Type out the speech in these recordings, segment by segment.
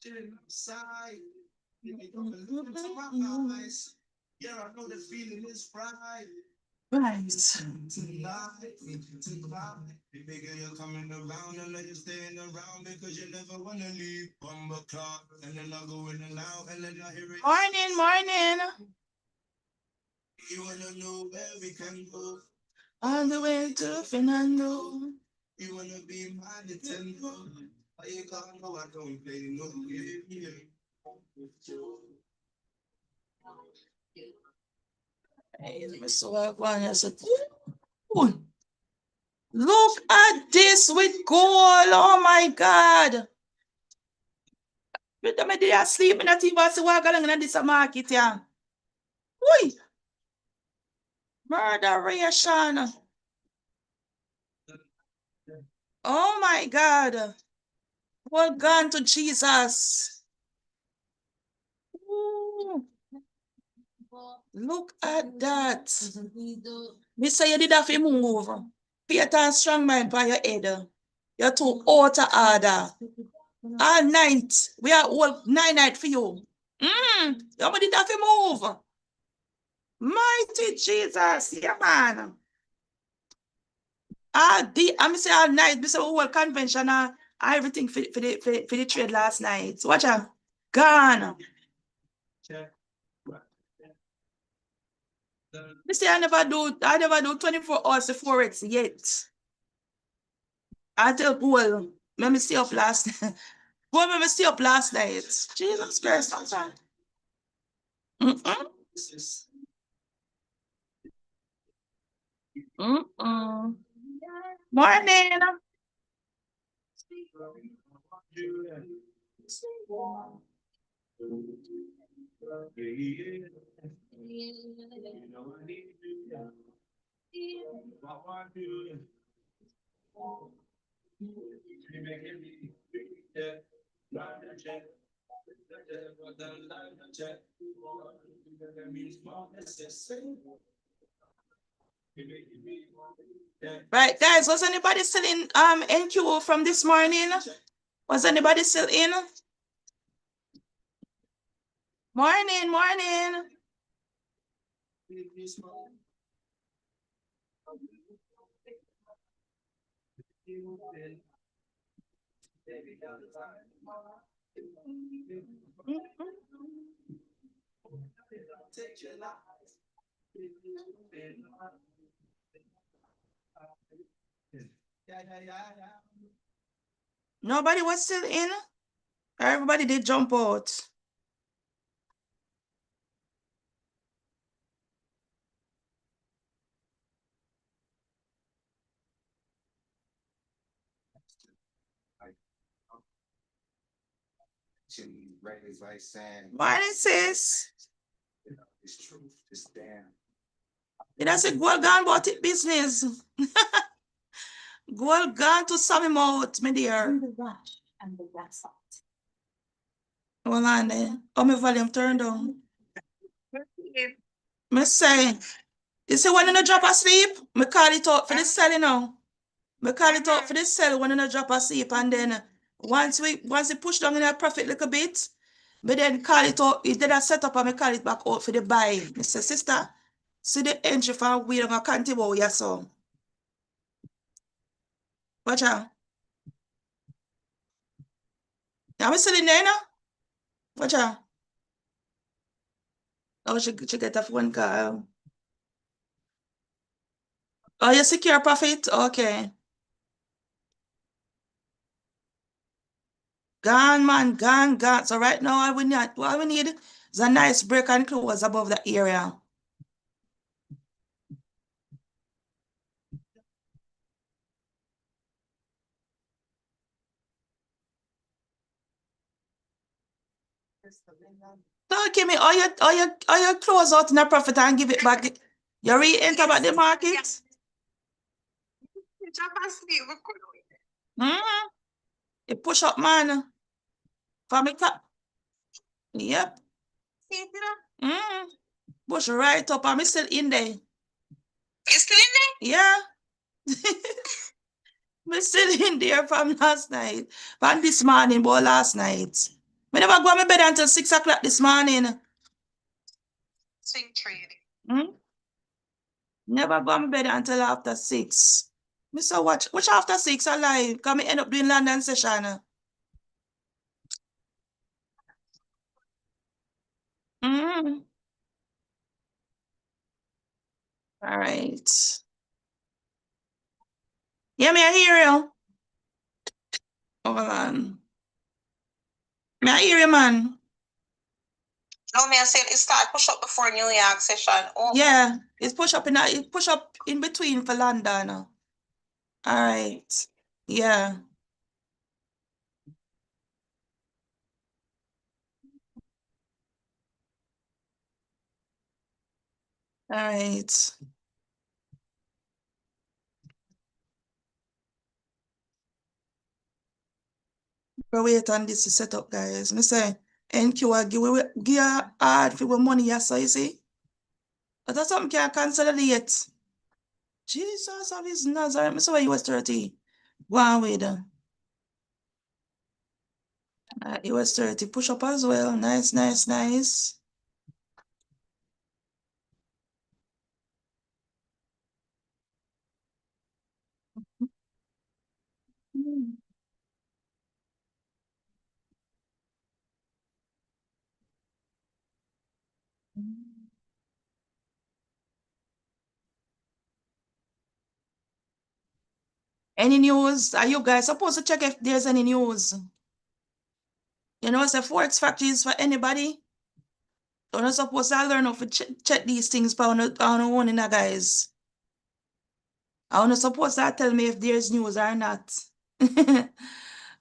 Inside, you look into my eyes. Yeah, I know the feeling is right. Right. Tonight, bigger you're coming around and then you're staying around because you never want to leave. Bumble clock, and then I'll go in and out, and then I hear it. Morning, morning. You want to know where we can go? On the way to Fernando. You want to be my Nintendo? Why you can't go? I don't play no game. Hey, let me see what one is. Look at this with gold. Oh my God. But I did sleep in a TV. So what going on this market yeah? Oi. Murderation. Oh my God. Well gone to Jesus. Ooh. Look at that. Me say you did have to move. Peter and strong mind by your head. You're too out of order. All night. We are all 9 night for you. You did have to move. Mighty Jesus. Yeah, man. I'm say all night. We say whole convention everything for the trade last night. Watch out. Gone. You see, I never do 24 hours of forex yet. I tell Paul, let me stay up last night. Paul, let me stay up last night. Jesus Christ, I'm sorry. Morning. Right, guys, was anybody still in NQ from this morning? Was anybody still in? Morning, morning. Nobody was still in? Everybody did jump out. Morning, sis. It has a gold gone about it business. Gold gone to some amount, my dear. And the rest. Hold on there. Oh, my volume turned on. Me say, you see when you drop asleep, me call it out for the cell, you know. Me call it out for the cell when you drop asleep, and then once it push down in that profit little bit, but then call it out. It did a set up and me call it back out for the buy. Me say, sister, see the entry for we don't can't about your son. Watch out. Are we still in there now? Watch out. Oh, she get a phone call. Oh, you secure profit? Okay. Gone, man, gone, gone. So right now, what we need is a nice break and close above the area. So give me all your close out in a profit and give it back. You re-enter back the market? You push up, man. For me, yep. Push right up. I'm still in there. You still in there? Yeah. I'm still in there from last night. From this morning, but last night. I never go to bed until 6 o'clock this morning. Swing trading. Never go to bed until after 6. Mr. Watch, which after 6 I lie? Because I end up doing London session. All right. Yeah, me I hear you. Hold on. Me I hear you, man. No, me I said it start push up before New York session. Oh. Yeah, it's push up in between for London. All right. Yeah. All right. But wait on this to set up, guys. Me say NQ give a hard for money, yes, so you see. But that's something can consolidate. Jesus of his Nazareth. Me say where US 30. Go on with them. US 30 push up as well. Nice, nice, nice. Any news? Are you guys supposed to check if there's any news? You know, it's a forex factories for anybody. You're not supposed to learn how to check these things for on own, guys. I'm not supposed to tell me if there's news or not.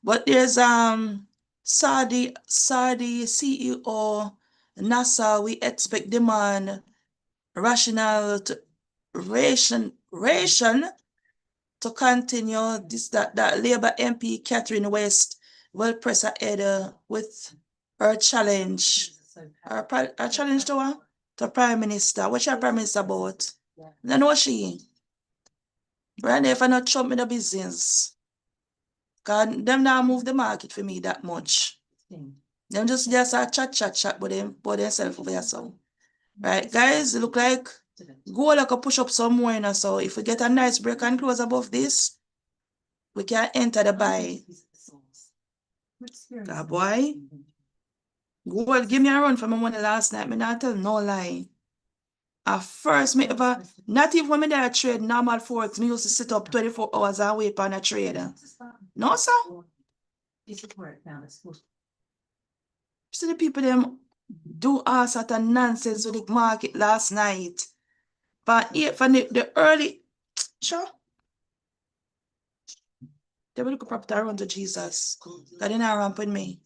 But there's Saudi CEO NASA, we expect demand rational to ration to continue. This that Labour MP Catherine West will press ahead with her challenge. Her challenge to her? To Prime Minister. What's your Prime Minister about? I know she. Right now, if I not Trump in the business. Because them now move the market for me that much. Them just a chat with themselves over here. So. Right, guys, it look like gold I could push up some more now. So if we get a nice break and close above this, we can enter the buy. God boy. Gold give me a run for my money last night. Me not tell no lie. At first, me ever, not even when me there trade normal forex, me used to sit up 24 hours and wait for a trade. No, sir. See the people them do all sort of nonsense with the market last night. But from the early, sure. They will look proper around to Jesus. God didn't ramp with me.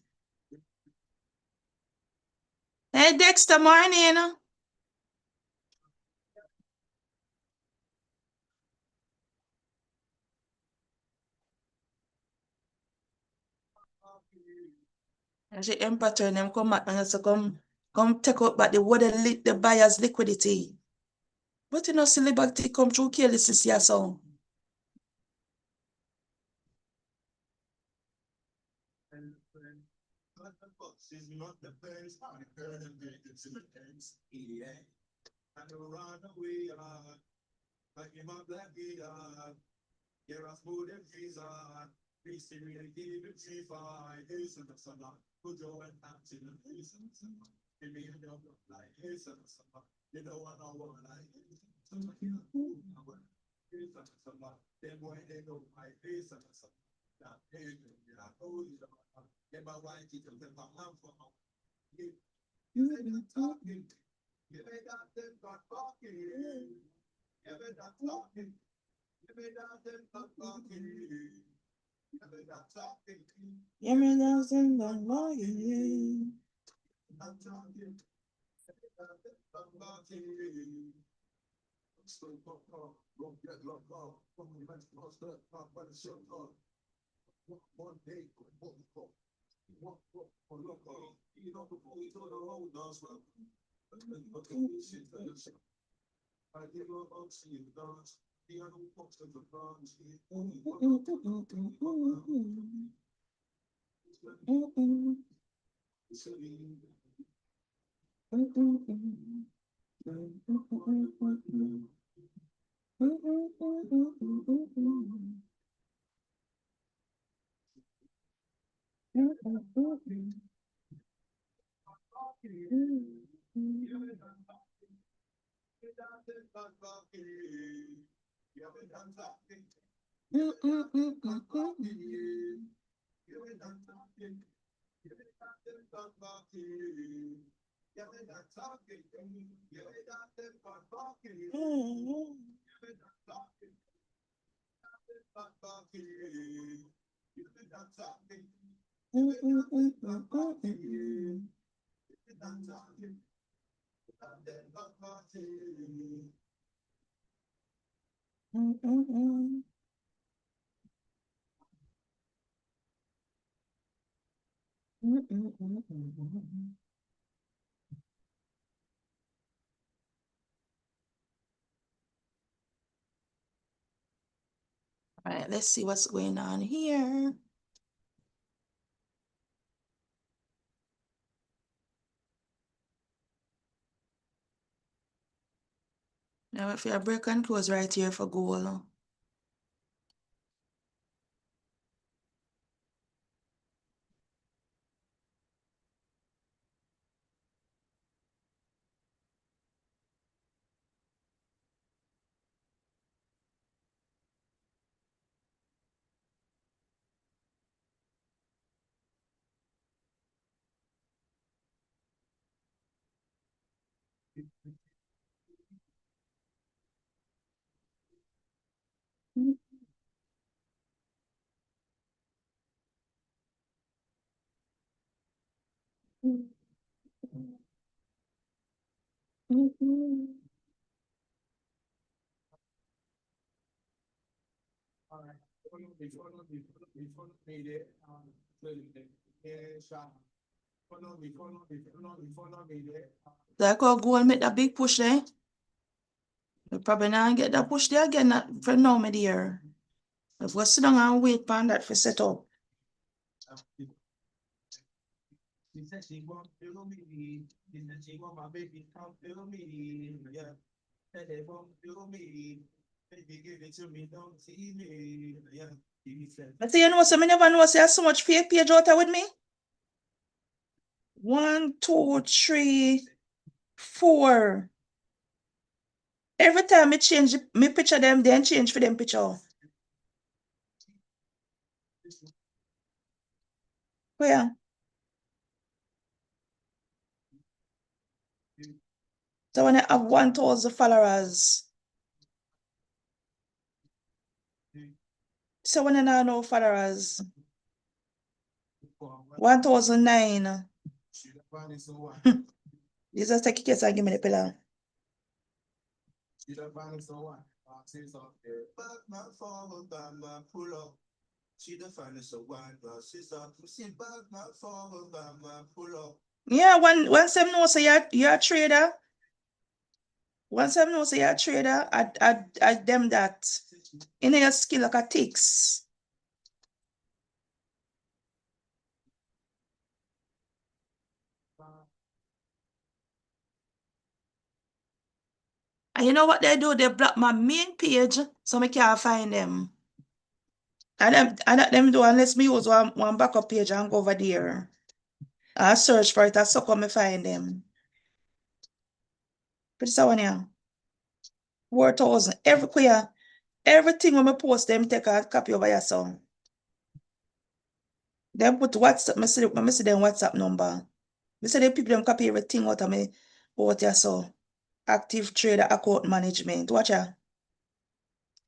Hey, Dexter, morning. And she empathy and them come back and say, come take out back the buyer's liquidity. But you know, see liberty come through carelessness here, so. All right, let's see what's going on here. Now if you break and close right here for gold. Like how gold make that big push there. We probably not get that push there again for now, my dear. If we sit down and wait for that for set up. But you know, so I never know say so much fake page out there with me. 1, 2, 3, 4. Every time I change me picture them, then change for them picture. Where? So when I have 1,000 followers. So when I now know followers. 1,009. You just take a case and give me the pillar. Yeah, once them know say you're a trader. Once them know say you're a trader, I them that. In your skill like a ticks. And you know what they do? They block my main page so I can't find them. And them do unless me use one backup page and go over there. I search for it, I so come find them. But it's one here. 4,000 everything when I post them take a copy over your song. Them put WhatsApp, I see them WhatsApp number. I see them people them copy everything out of me out your so active trader account management. Watch ya.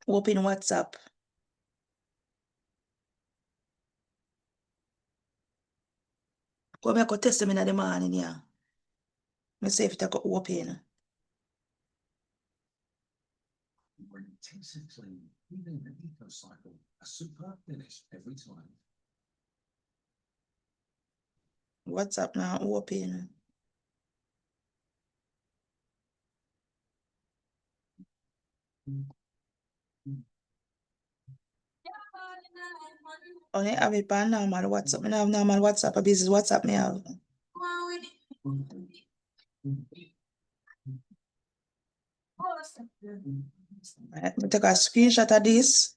Open WhatsApp. Go make a test them in the morning, yeah. Me see if it can open. More intensive clean, even the eco cycle, a superb finish every time. WhatsApp now open. Only have it on normal WhatsApp. I have normal WhatsApp, a business WhatsApp me have. Right, me take a screenshot of this.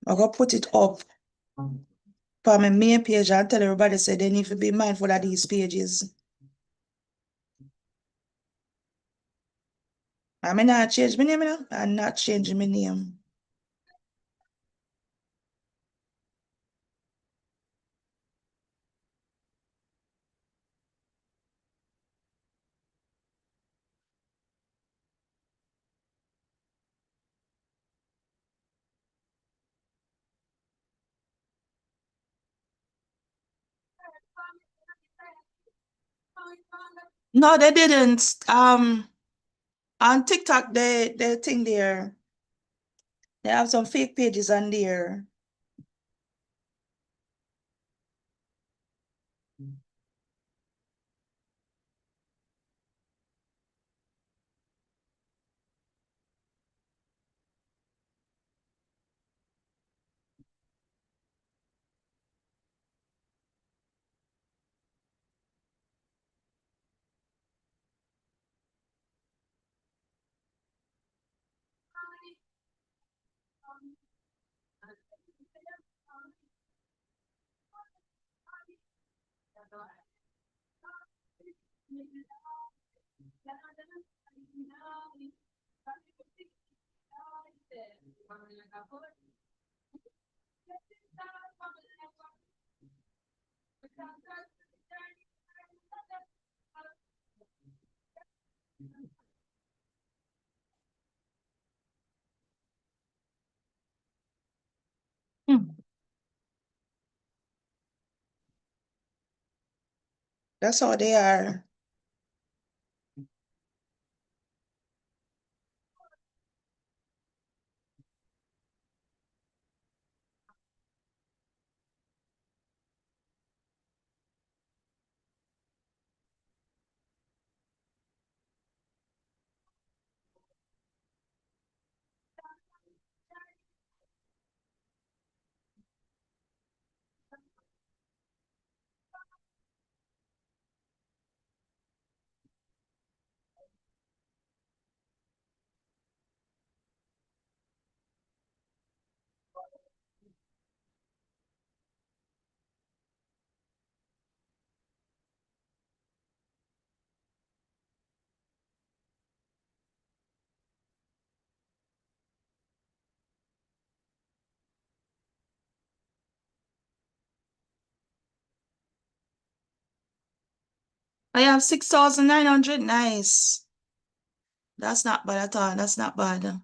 I'm gonna put it up for my main page and tell everybody say they need to be mindful of these pages. I'm not change my name now. I'm not changing my name. No, they didn't. On TikTok, they think they have some fake pages on there. That's how they are. I have 6,900. Nice. That's not bad at all. That's not bad.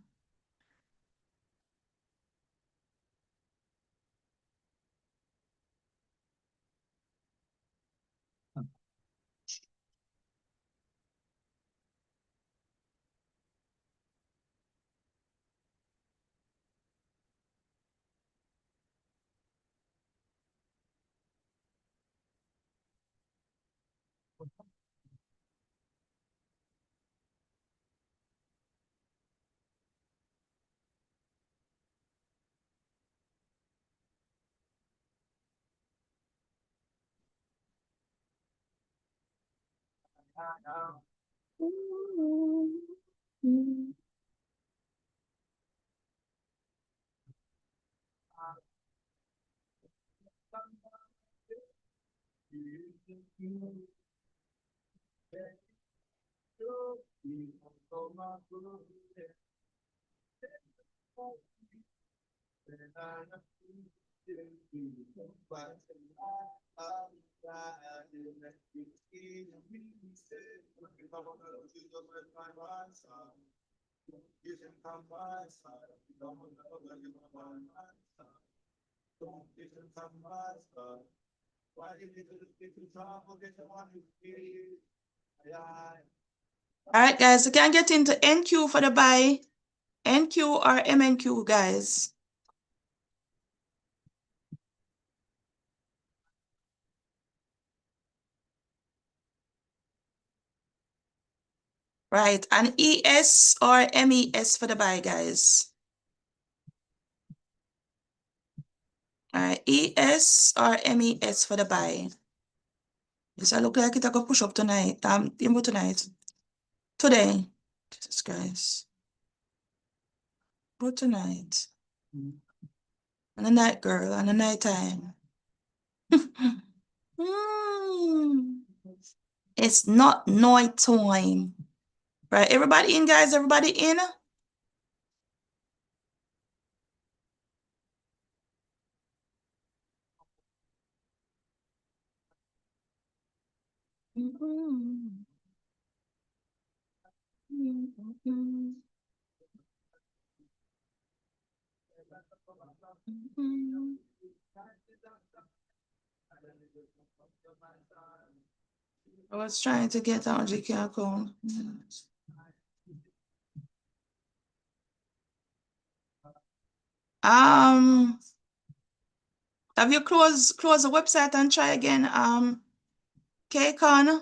All right, guys, you can get into NQ for the buy. NQ or MNQ, guys. Right, and ES or MES for the buy, guys. All right, ES or MES for the buy. Yes, I look like it I go push up tonight. Tonight. Today. Jesus Christ. Go tonight. On the night, girl, on the night time. It's not night time. Right, everybody in, guys? Everybody in? I was trying to get on GK account. Have you close the website and try again? KCon.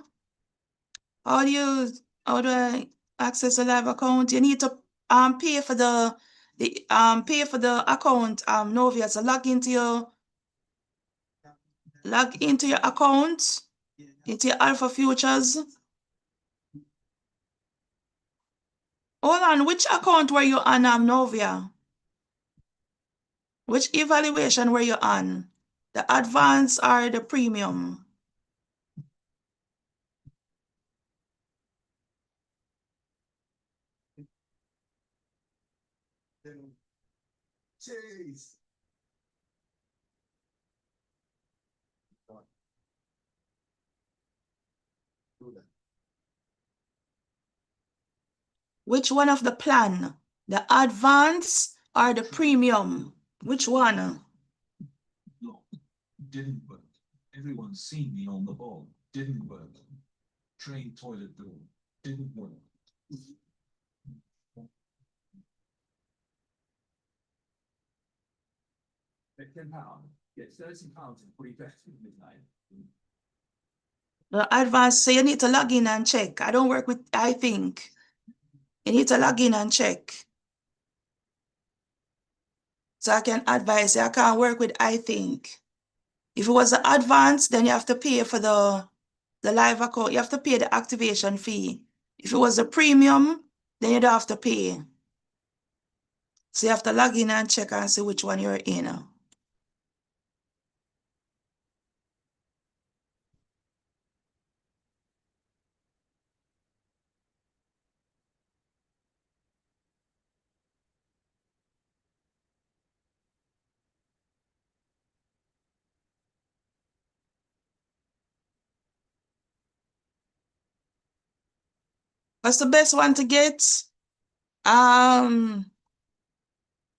How do I access a live account? You need to pay for the account, Novia. So log into your account, into your Alpha Futures. Hold on, which account were you on, Novia? Which evaluation were you on? The advanced or the premium? Jeez. Which one of the plan? The advanced or the premium? Which one? No, didn't work. Everyone's seen me on the ball. Didn't work. Train toilet door. Didn't work. At £10, get £30 in free bets at midnight. The advanced, so you need to log in and check. I don't work with, I think. You need to log in and check. So I can advise you. I can't work with, I think. If it was the advanced, then you have to pay for the live account. You have to pay the activation fee. If it was a premium, then you don't have to pay. So you have to log in and check and see which one you're in. What's the best one to get?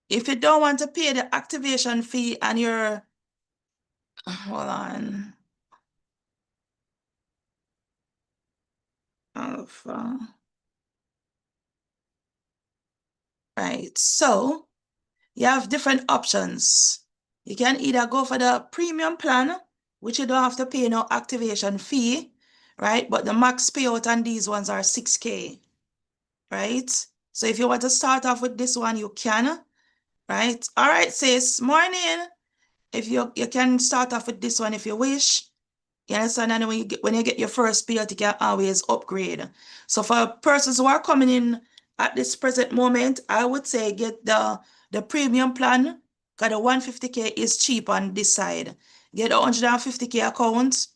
If you don't want to pay the activation fee and you're, hold on. Right, so you have different options. You can either go for the premium plan, which you don't have to pay no activation fee, right? But the max payout on these ones are 6K, right? So if you want to start off with this one, you can, right? All right, sis, morning. If you can start off with this one if you wish. You understand? And when you get your first payout, you can always upgrade. So for persons who are coming in at this present moment, I would say get the premium plan, because the 150K is cheap on this side. Get the 150K account,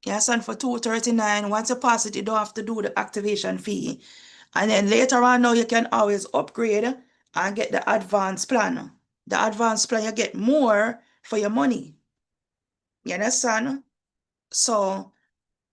you understand, for $239. Once you pass it, you don't have to do the activation fee. And then later on now, you can always upgrade and get the advanced plan. The advanced plan, you get more for your money. You understand? So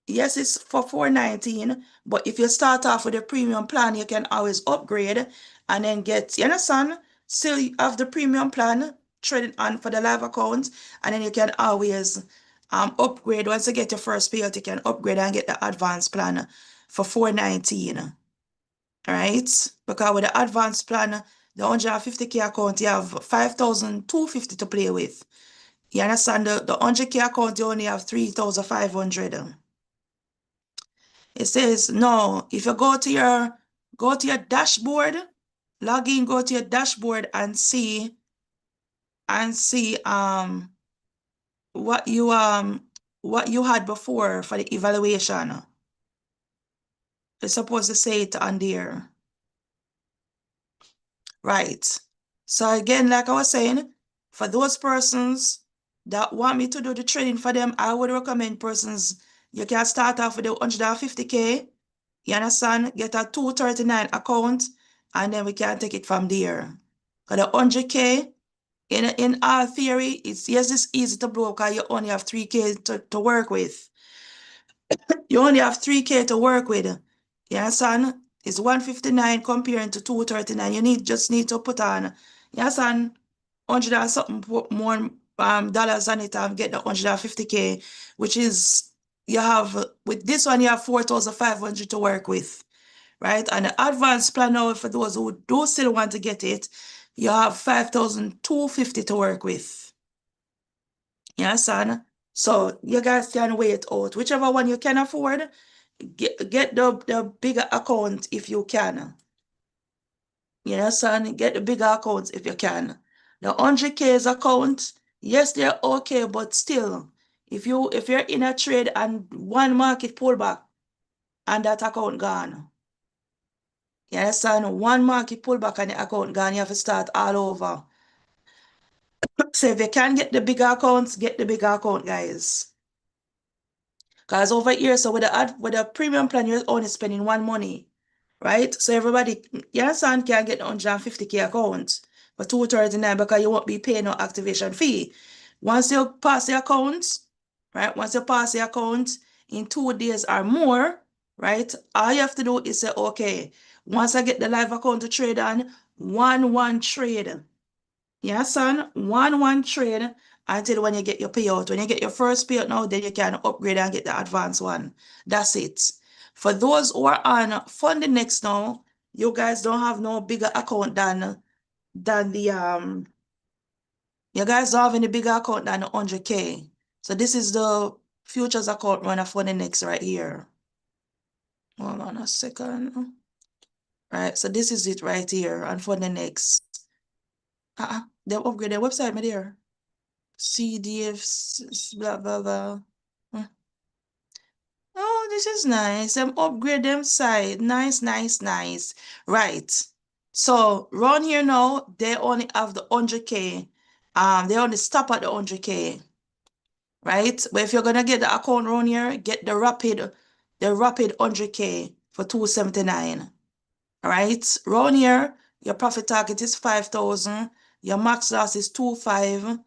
yes, it's for $419, but if you start off with a premium plan, you can always upgrade and then get, you understand? Still have the premium plan, trade it on for the live account, and then you can always upgrade. Once you get your first payout, you can upgrade and get the advanced plan for $419. All right? Because with the advanced plan, the 150K account, you have $5,250 to play with. You understand? The 100K account, you only have $3,500. It says, no, if you go to your dashboard, log in, go to your dashboard and see what you what you had before for the evaluation. It's supposed to say it on there. Right. So again, like I was saying, for those persons that want me to do the trading for them, I would recommend persons, you can start off with the 150K, you understand? Get a 239 account, and then we can take it from there. Because the 100K, in our theory, it's easy to blow because you only have 3K to work with. You only have 3K to work with. You understand? It's 159 comparing to 239. You just need to put on, you understand, 100 and something more dollars on it and get the 150K, which is, you have, with this one, you have 4,500 to work with, right? And the advanced plan now, for those who do still want to get it, you have 5,250 to work with. You understand? So you guys can wait out. Whichever one you can afford, get the bigger account if you can. You understand? Get the bigger accounts if you can. The 100K's account, yes, they're okay, but still, if you're in a trade and one market pullback and that account gone, you understand? One market pullback and the account gone, you have to start all over. So if you can get the bigger accounts, get the bigger account, guys. Because over here, so with the premium plan, you're only spending one money, right? So everybody, you understand, can get the 150K account for 239 because you won't be paying no activation fee. Once you pass the account, right? Once you pass the account in 2 days or more, right? All you have to do is say, okay, once I get the live account to trade on, one trade. Yeah, son, one trade until when you get your payout. When you get your first payout now, then you can upgrade and get the advanced one. That's it. For those who are on Funding Next now, you guys don't have no bigger account than the you guys don't have any bigger account than the 100K. So this is the futures account run of Funding Next right here. Hold on a second. Right, so this is it right here on Funding Next. They upgrade their website, my dear. CDFs, blah, blah, blah. Oh, this is nice. Upgrade them side. Nice, nice, nice. Right. So, round here now, they only have the 100K. They only stop at the 100K. Right? But if you're gonna get the account round here, get the rapid 100K for 279. Right? Round here, your profit target is 5,000. Your max loss is 2.5.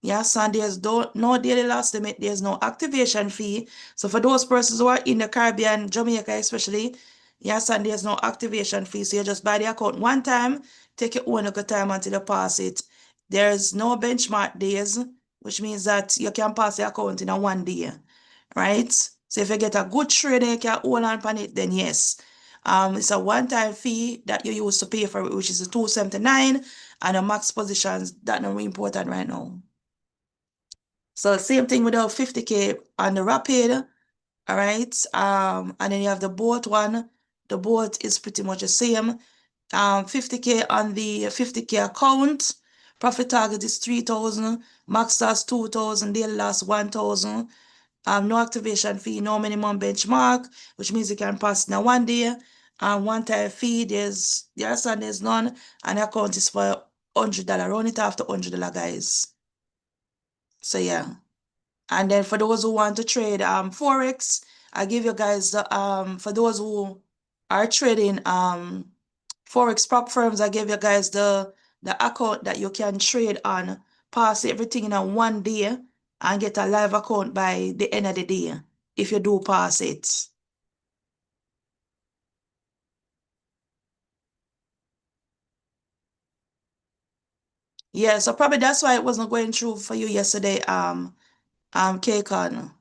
Yes, and there's no daily loss limit. There's no activation fee. So for those persons who are in the Caribbean, Jamaica especially, yes, and there's no activation fee. So you just buy the account one time, take your own good time until you pass it. There's no benchmark days, which means that you can pass the account in a 1 day, right? So if you get a good trade and you can hold on it, then yes. It's a one-time fee that you use to pay for it, which is a 279, and a max positions that not really important right now. So same thing with the 50K on the rapid, all right? And then you have the boat one. The boat is pretty much the same. 50K on the 50K account. Profit target is 3,000. Max loss 2,000. Daily loss 1,000. No activation fee, no minimum benchmark, which means you can pass in a 1 day. One-time fee, there's none, and the account is for $100. Run it after $100, guys. So yeah. And then for those who want to trade forex, I give you guys the for those who are trading forex prop firms, I give you guys the account that you can trade on, pass everything in a 1 day and get a live account by the end of the day if you do pass it. Yeah, so probably that's why it wasn't going through for you yesterday, KCON.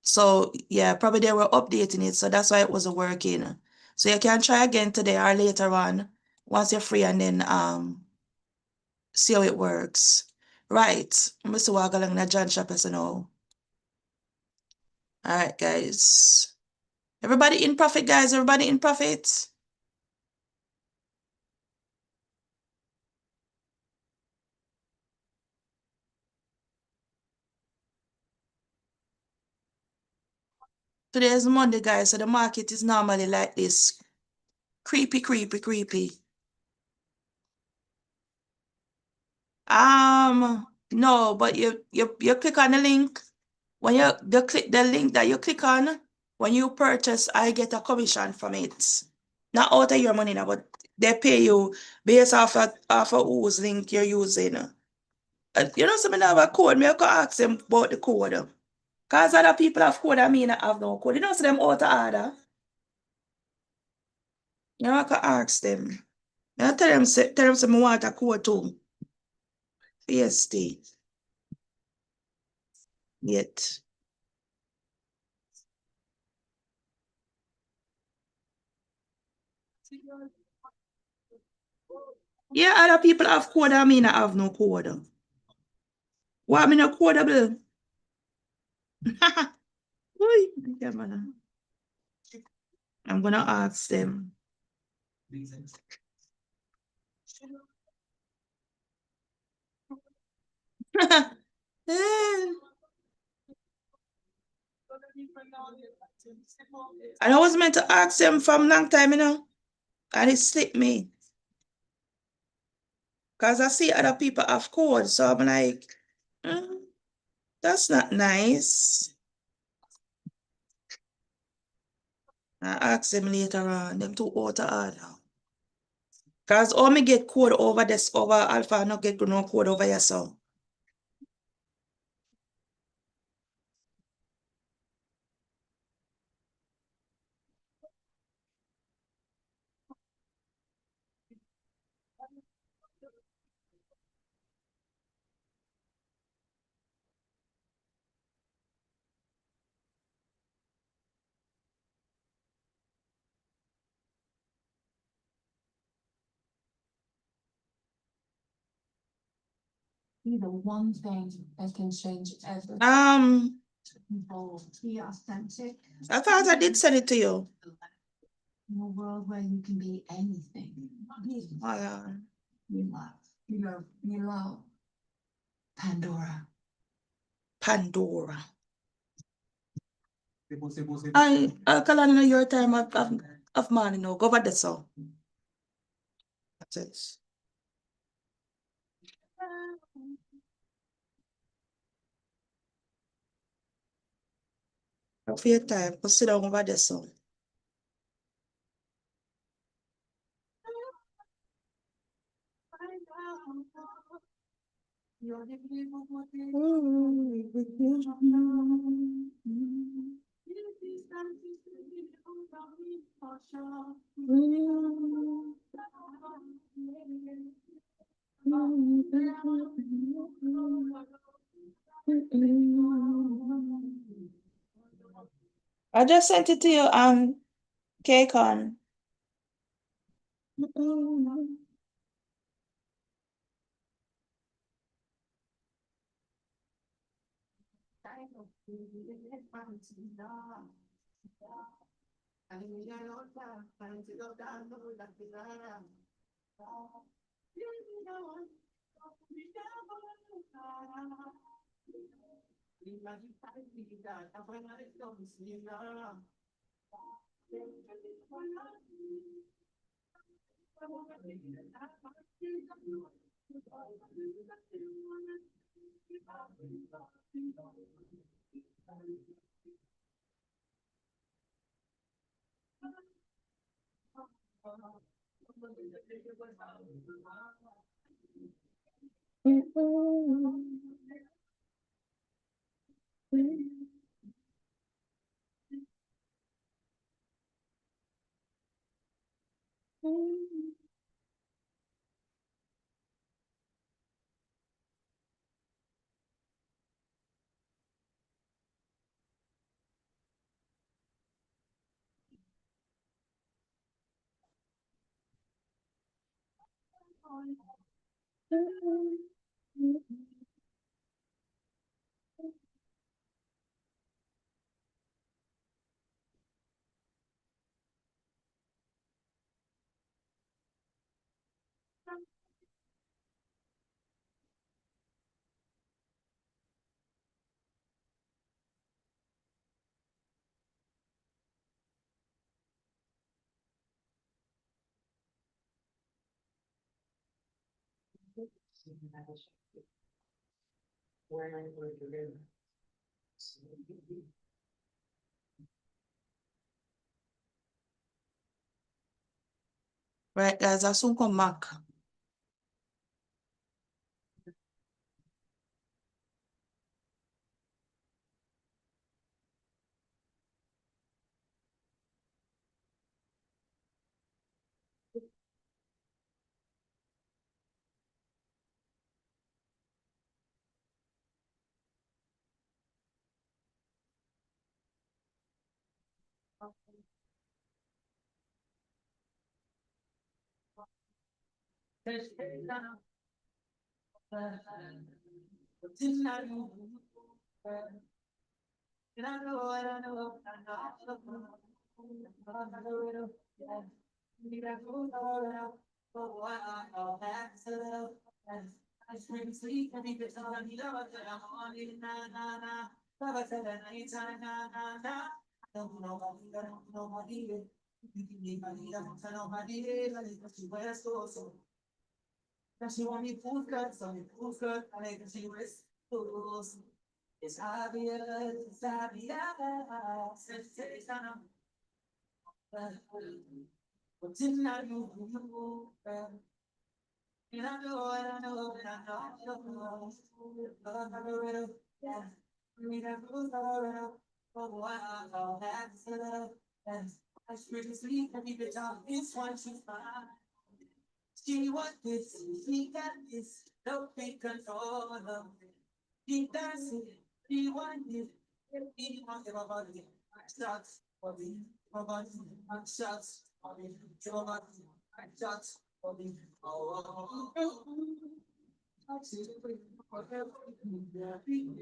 So yeah, probably they were updating it, so that's why it wasn't working. So you can try again today or later on once you're free, and then see how it works. Right. Mr. Wagalang na John Shapas and all. All right, guys. Everybody in profit, guys. Everybody in profit. Today is Monday, guys, so the market is normally like this. Creepy, creepy, creepy. No, but you click on the link. When you click the link that you click on, when you purchase, I get a commission from it. Not out of your money now, but they pay you based off of whose link you're using. You know, some have a code, me I can ask them about the code. Because other people have code, I mean I have no code. You know, so them out of order. You know, I can ask them. I tell them, I want a code too. PST. Yet. Yeah, other people have code, I mean I have no code. What, me no codeable? I'm gonna ask them. And I was meant to ask them from long time, you know, and it slipped me. Because I see other people have code, so I'm like, that's not nice. I ask them later on, them too out of order. Because all me get code over this, over Alpha, I not get no code over here, so. Be the one thing that can change everything. Be authentic. I thought I did send it to you. In a world where you can be anything. You love Pandora. Pandora. I'll call on your time of morning now. Go over the song. That's it. For your time, go sit down over the song. I just sent it to you, Cake on. Right, guys, I'll soon come back.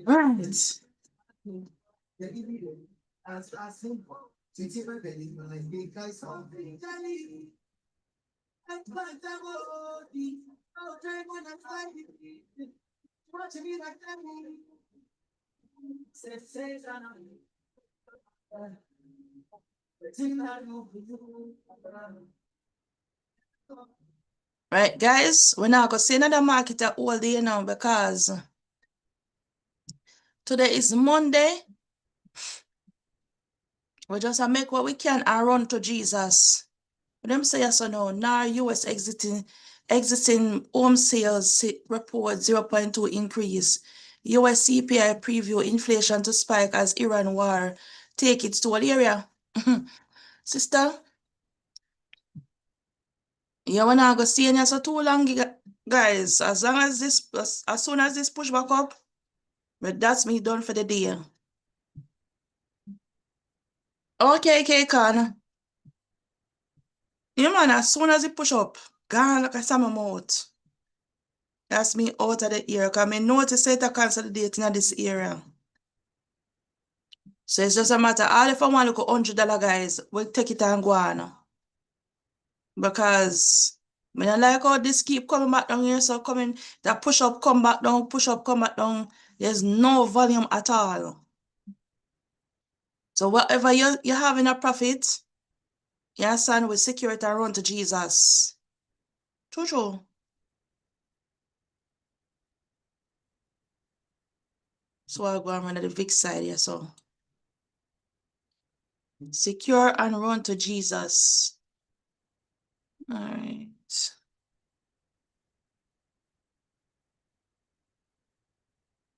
Right. Right, guys, we're not gonna see another market all day now because today is Monday. We just make what we can and run to Jesus. But them say so now US exiting home sales report 0.2 increase. US CPI preview inflation to spike as Iran war take its toll area. Sister, yeah, we're not gonna see any so too long, guys. As long as this, as soon as this push back up, but that's me done for the day. Okay, K-Con. Yeah, man, as soon as it push up, gone like a summer mouth. That's me out of the area. Because I notice it a consolidating in this area. So it's just a matter, all if I want to look $100, guys, we'll take it and go on. Because I don't like how this keep coming back down here. So coming, that push up, come back down, push up, come back down. There's no volume at all. So whatever you're having a profit, you understand, with security and run to Jesus. True. So I'll go and run to the Vix side here, so. Secure and run to Jesus. All right.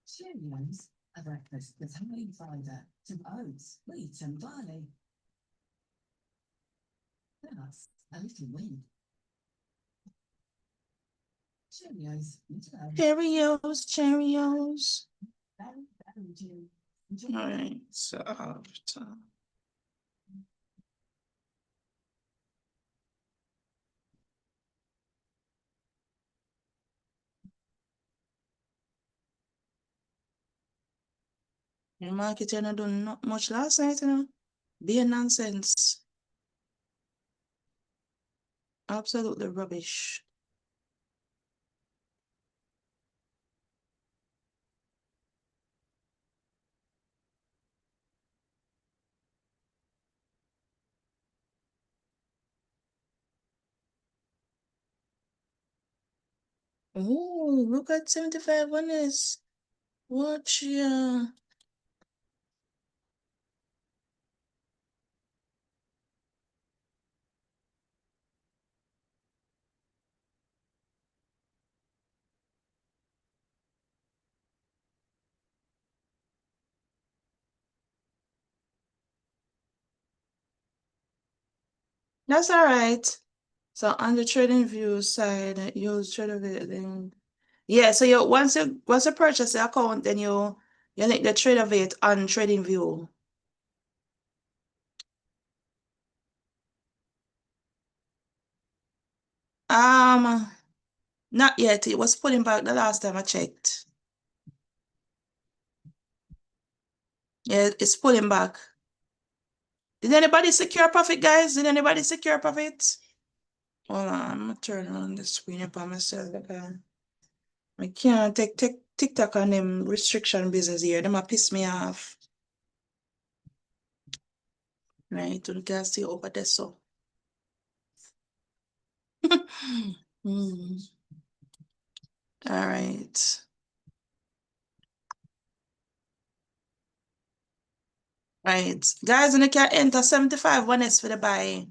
Cheerios, a breakfast with honey fibre, some oats, wheat and barley. Plus, a little wheat. Cheerios, Cheerios. very chewy. All right, so after. The market not doing not much last night, Be nonsense. Absolutely rubbish. Oh, look at 75 on this. Watch, yeah. That's all right. So on the trading view side, use trader then. Yeah, so you once you purchase the account, then you link the trader rate on trading view. Not yet. It was pulling back the last time I checked. Yeah, it's pulling back. Did anybody secure profit, guys? Did anybody secure profit? Hold on, I'm gonna turn on the screen up on myself. I can't take TikTok on them restriction business here. Them a piss me off. Right, you can see over there so. All right. Right. Guys, you can enter 75 1S for the buy.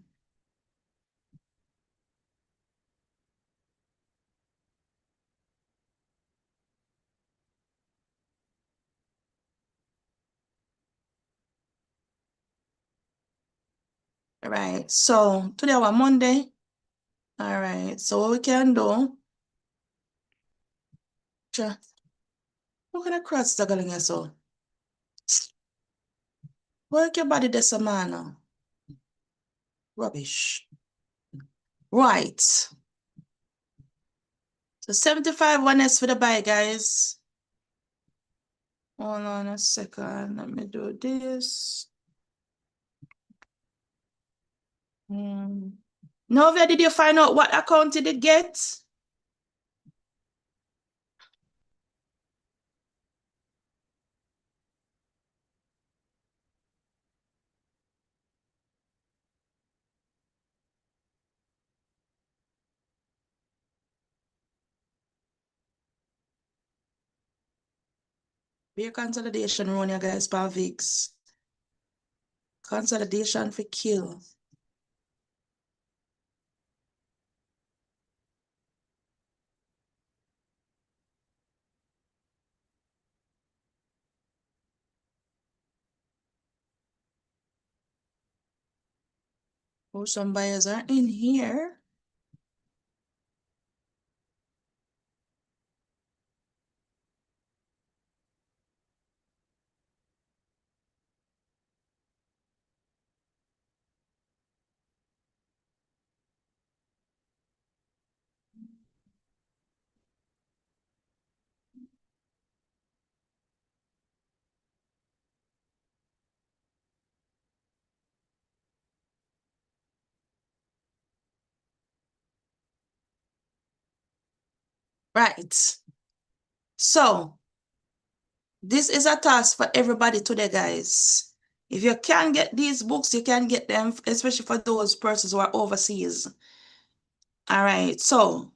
Right. So today was Monday. All right. So what we can do? Sure. Look at the cross that going so. Work your body this man. Rubbish. Right. So 75 1S for the buy, guys. Hold on a second. Let me do this. Novia, did you find out what account you did get? Be a consolidation run, you guys, per Vix. Consolidation for kill. Oh, some buyers are in here. Right. So, this is a task for everybody today, guys. If you can get these books, you can get them, especially for those persons who are overseas. All right. So,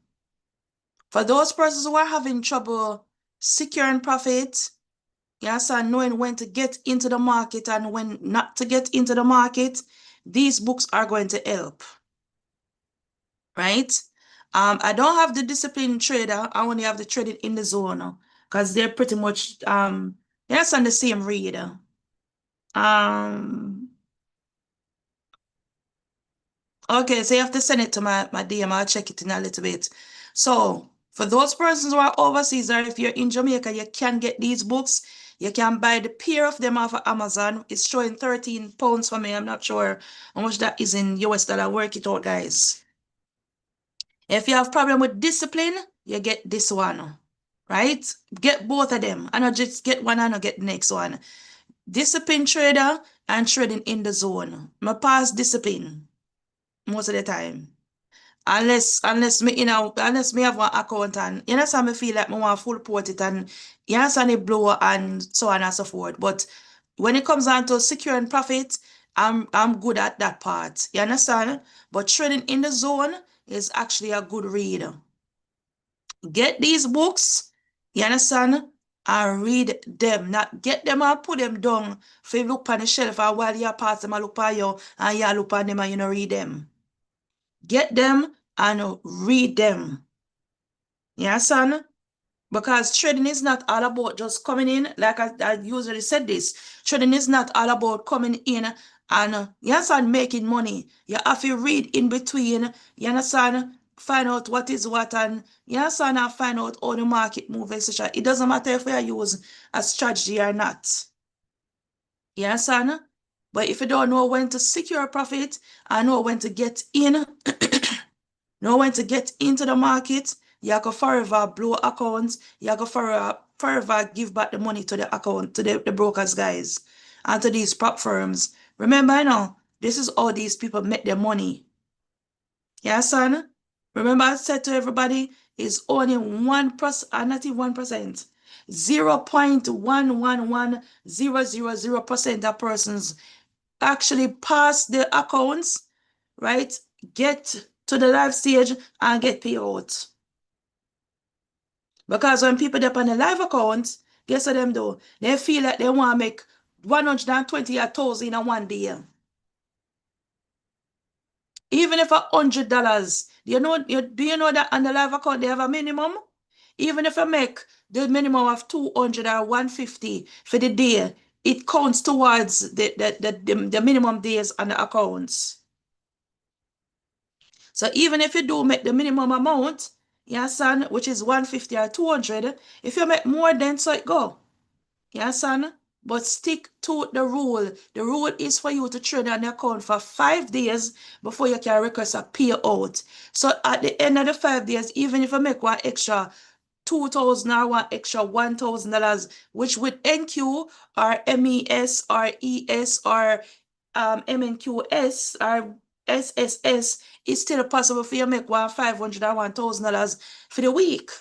for those persons who are having trouble securing profit, yes, and knowing when to get into the market and when not to get into the market, these books are going to help. Right? I don't have the discipline trader. I only have the trading in the zone because they're pretty much yes, on the same read. Okay, so you have to send it to my DM. I'll check it in a little bit. So for those persons who are overseas, or if you're in Jamaica, you can get these books. You can buy the pair of them off of Amazon. It's showing 13 pounds for me. I'm not sure how much that is in US dollar. Work it out, guys. If you have problem with discipline, you get this one, right? Get both of them. I not just get one and not get the next one. Discipline trader and trading in the zone. I pass discipline most of the time. Unless me, unless me have one account and you know, so me feel like me want full port it and you understand it blow and so on and so forth. But when it comes down to securing profit, I'm good at that part. You understand? But trading in the zone is actually a good read. Get these books, you understand, and read them. Not get them and put them down for you look on the shelf and while you pass them and look at you and you look on them and you don't read them. Get them and read them. You understand? Because trading is not all about just coming in, like I usually said this. Trading is not all about coming in and, you understand, making money. You have to read in between, you understand, find out what is what, and you understand, and find out how the market moves, etc. It doesn't matter if you use a strategy or not. You understand? But if you don't know when to secure profit and know when to get in, know when to get into the market, you can forever blow accounts. You can forever give back the money to the account, to the brokers, guys, and to these prop firms. Remember, this is how these people make their money. Yeah, son? Remember I said to everybody, it's only 1%, not even 1%. 0.111000% of persons actually pass the accounts, right? Get to the live stage and get paid out. Because when people dip on the live account, guess what them do? They feel like they want to make 120,000 in one day. Even if $100, do you know that on the live account they have a minimum? Even if I make the minimum of 200 or 150 for the day, it counts towards the minimum days on the accounts. So even if you do make the minimum amount, you understand, which is 150 or 200, if you make more, then so it go. You understand? But stick to the rule. The rule is for you to trade on the account for 5 days before you can request a payout. So at the end of the 5 days, even if you make one extra $2,000 or one extra $1,000, which with NQ or MES or ES or MNQS or SSS, it's still possible for you to make $500 or $1,000 for the week.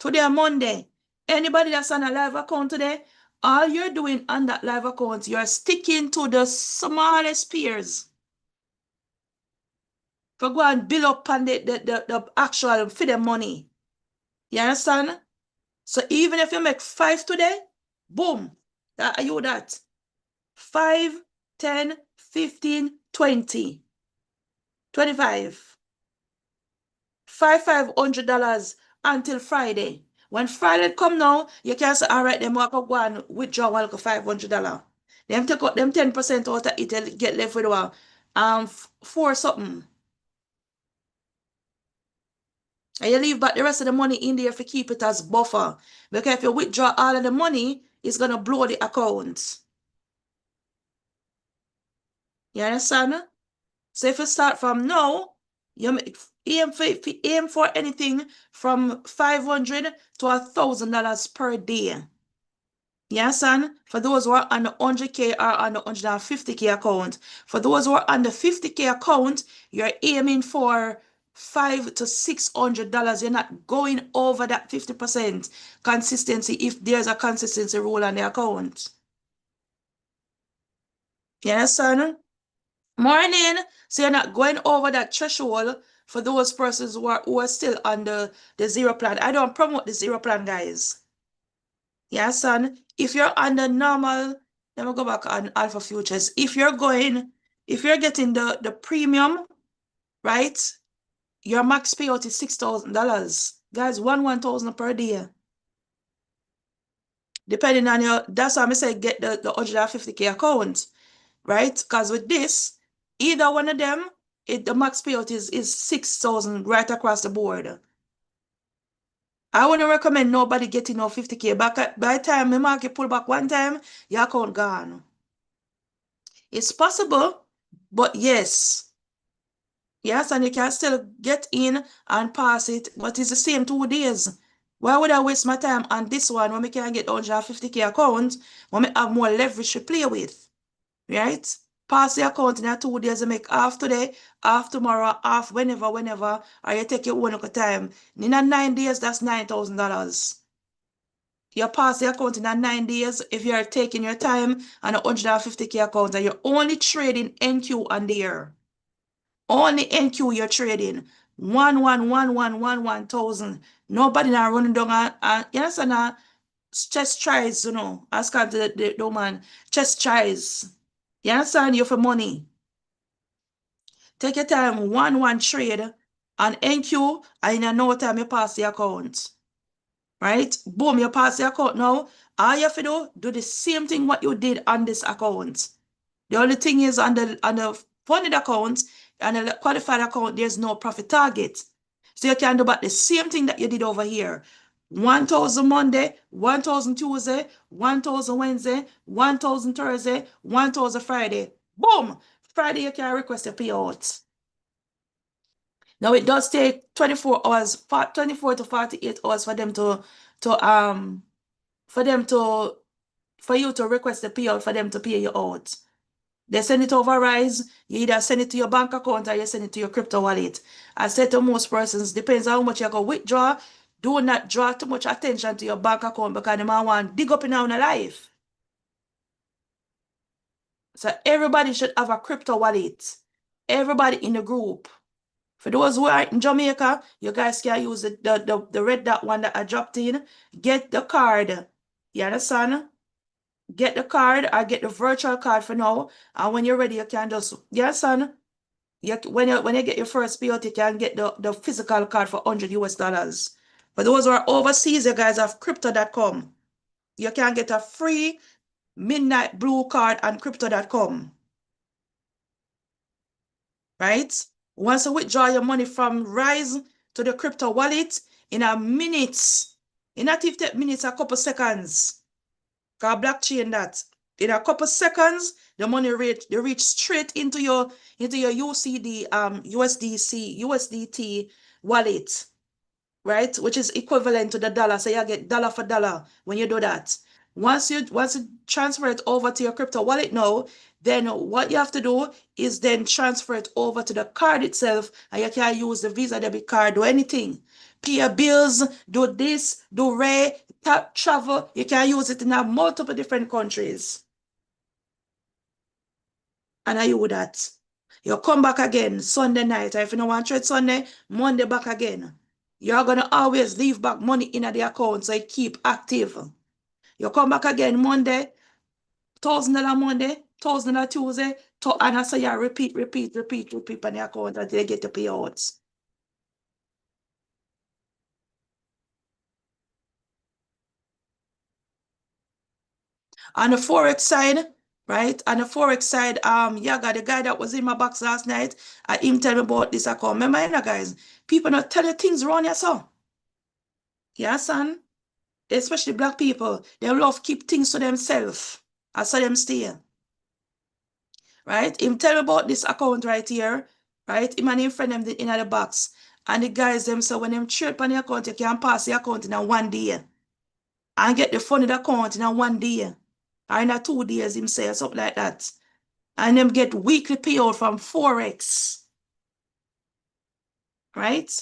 Today on Monday, anybody that's on a live account today, all you're doing on that live account, you're sticking to the smallest peers. For go and build up on the actual for the money. You understand? So even if you make 5 today, boom, that are you that. 5, 10, 15, 20, 25. $500 until Friday. When Friday come now, you can say, all right, then I can go and withdraw $500. Them take out them 10% out of it and get left with 4 something. And you leave back the rest of the money in there if you keep it as buffer. Because if you withdraw all of the money, it's going to blow the account. You understand? So if you start from now, you aim for anything from $500 to $1,000 per day. You understand? For those who are on the 100K or on the 150K account. For those who are on the 50K account, you're aiming for $500 to $600. You're not going over that 50% consistency if there's a consistency rule on the account. You understand? Morning. So you're not going over that threshold for those persons who are still on the zero plan. I don't promote the zero plan, guys. Yeah, son. If you're on the normal, let me go back on Alpha Futures. If you're getting the premium, right? Your max payout is $6,000. Guys, $1,000 per day. Depending on that's why I say get the 150K account, right? Because with this, either one of them, the max payout is $6,000 right across the board. I wouldn't recommend nobody getting no 50K. By the time the market pull back one time, your account gone. It's possible, but yes. Yes, and you can still get in and pass it, but it's the same 2 days. Why would I waste my time on this one when we can get 150K account, when we have more leverage to play with? Right? Pass the account in 2 days and make half today, half tomorrow, half whenever, or you take your own time. In 9 days, that's $9,000. You pass the account in 9 days if you're taking your time on a 150K account and you're only trading NQ on there. Only NQ you're trading. 1,111,1,1,000. Nobody now running down you understand now? Chest tries, you know. Ask her the man. Chest tries. You understand? You for money. Take your time, one trade and NQ, and in no time you pass the account. Right? Boom, you pass the account now. All you have to do the same thing what you did on this account. The only thing is on the funded account and the qualified account, there's no profit target. So you can do about the same thing that you did over here. 1,000 Monday, 1,000 Tuesday, 1,000 Wednesday, 1,000 Thursday, 1,000 Friday. Boom! Friday you can request a payout. Now it does take 24 hours, 24 to 48 hours for them for you to request the payout for them to pay you out. They send it over Rise, you either send it to your bank account or you send it to your crypto wallet. I said to most persons, depends on how much you're going to withdraw, do not draw too much attention to your bank account because they might want to dig up in our life. So everybody should have a crypto wallet. Everybody in the group. For those who are in Jamaica, you guys can use the red dot one that I dropped in. Get the card. You understand? Get the card or get the virtual card for now. And when you're ready, you can just, yes, son. When you get your first payout, you can get the physical card for $100 US. For those who are overseas, you guys have crypto.com. You can get a free midnight blue card on crypto.com. Right? Once you withdraw your money from Rise to the crypto wallet in a minute, it not even take minutes, a couple seconds. Because blockchain that. In a couple seconds, the money reach straight into your USDT wallet, right? Which is equivalent to the dollar. So you get dollar for dollar when you do that. Once you transfer it over to your crypto wallet now, then what you have to do is then transfer it over to the card itself, and you can use the Visa debit card, do anything. Pay your bills, do this, do tap travel. You can use it in multiple different countries. And I do that. You come back again Sunday night. Or if you don't want to trade Sunday, Monday back again. You're going to always leave back money in the account so it keep active. You come back again Monday, $1,000 Monday, $1,000 Tuesday, and so you repeat on the account until you get the payouts. On the forex side, right? On the forex side, Yaga, the guy that was in my box last night, him tell me about this account. Remember, you know, guys, people not tell you things around here, so. Yeah, son. Especially black people, they love keep things to themselves. I saw them stay. Right? Him tell me about this account right here. Right? Him and him friend them in the box. And the guys them say when them trade on the account, you can pass the account in 1 day. And get the funded account in 1 day. Or in 2 days, him say, something like that. And them get weekly payout from forex. Right?